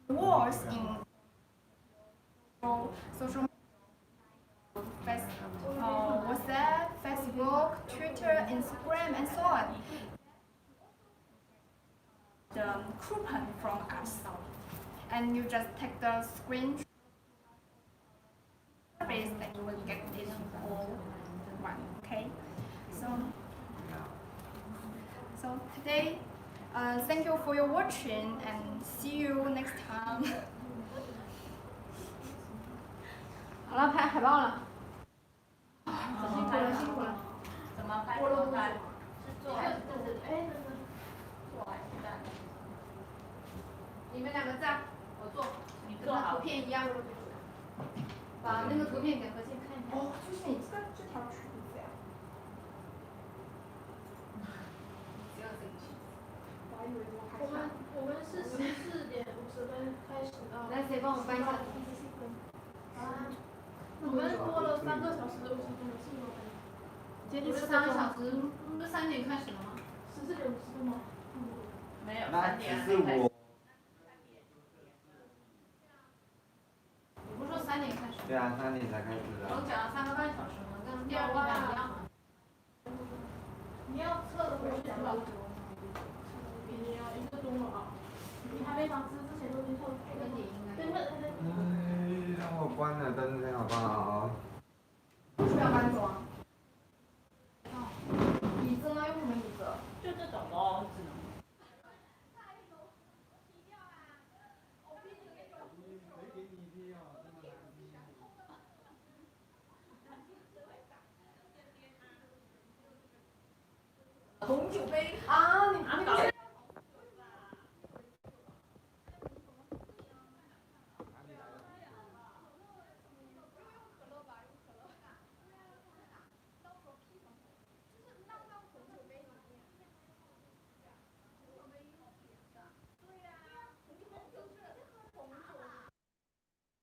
wars in social media, WhatsApp, Facebook, Twitter, Instagram, and so on. The coupon from us, and you just take the screen service, that you will get this all one. Okay, so today. Thank you for your watching, and see you next time. 好了，拍海报了。辛苦了，辛苦了。怎么拍？怎么拍？是做还是做？做还是站？你们2个站，我做，你跟图片一样。把那个图片给何静看一下。哦，就是你这条裙子呀。只有这个裙子。我还以为我还我们是14:50开始到。来，谁帮我搬一下？啊，我们多了3个小时50分的进度。接近3个小时，不是3点开始了吗14:50分吗？没有，那3点只是我。你不是说3点开始？对啊，3点才开始的。我讲了3个半小时嘛，跟第二天一样。你要测的回去是吧？已经要1个钟了啊！你还没把资之前都已经测了。对。哎，让我关了灯好不好？不是要搬走啊？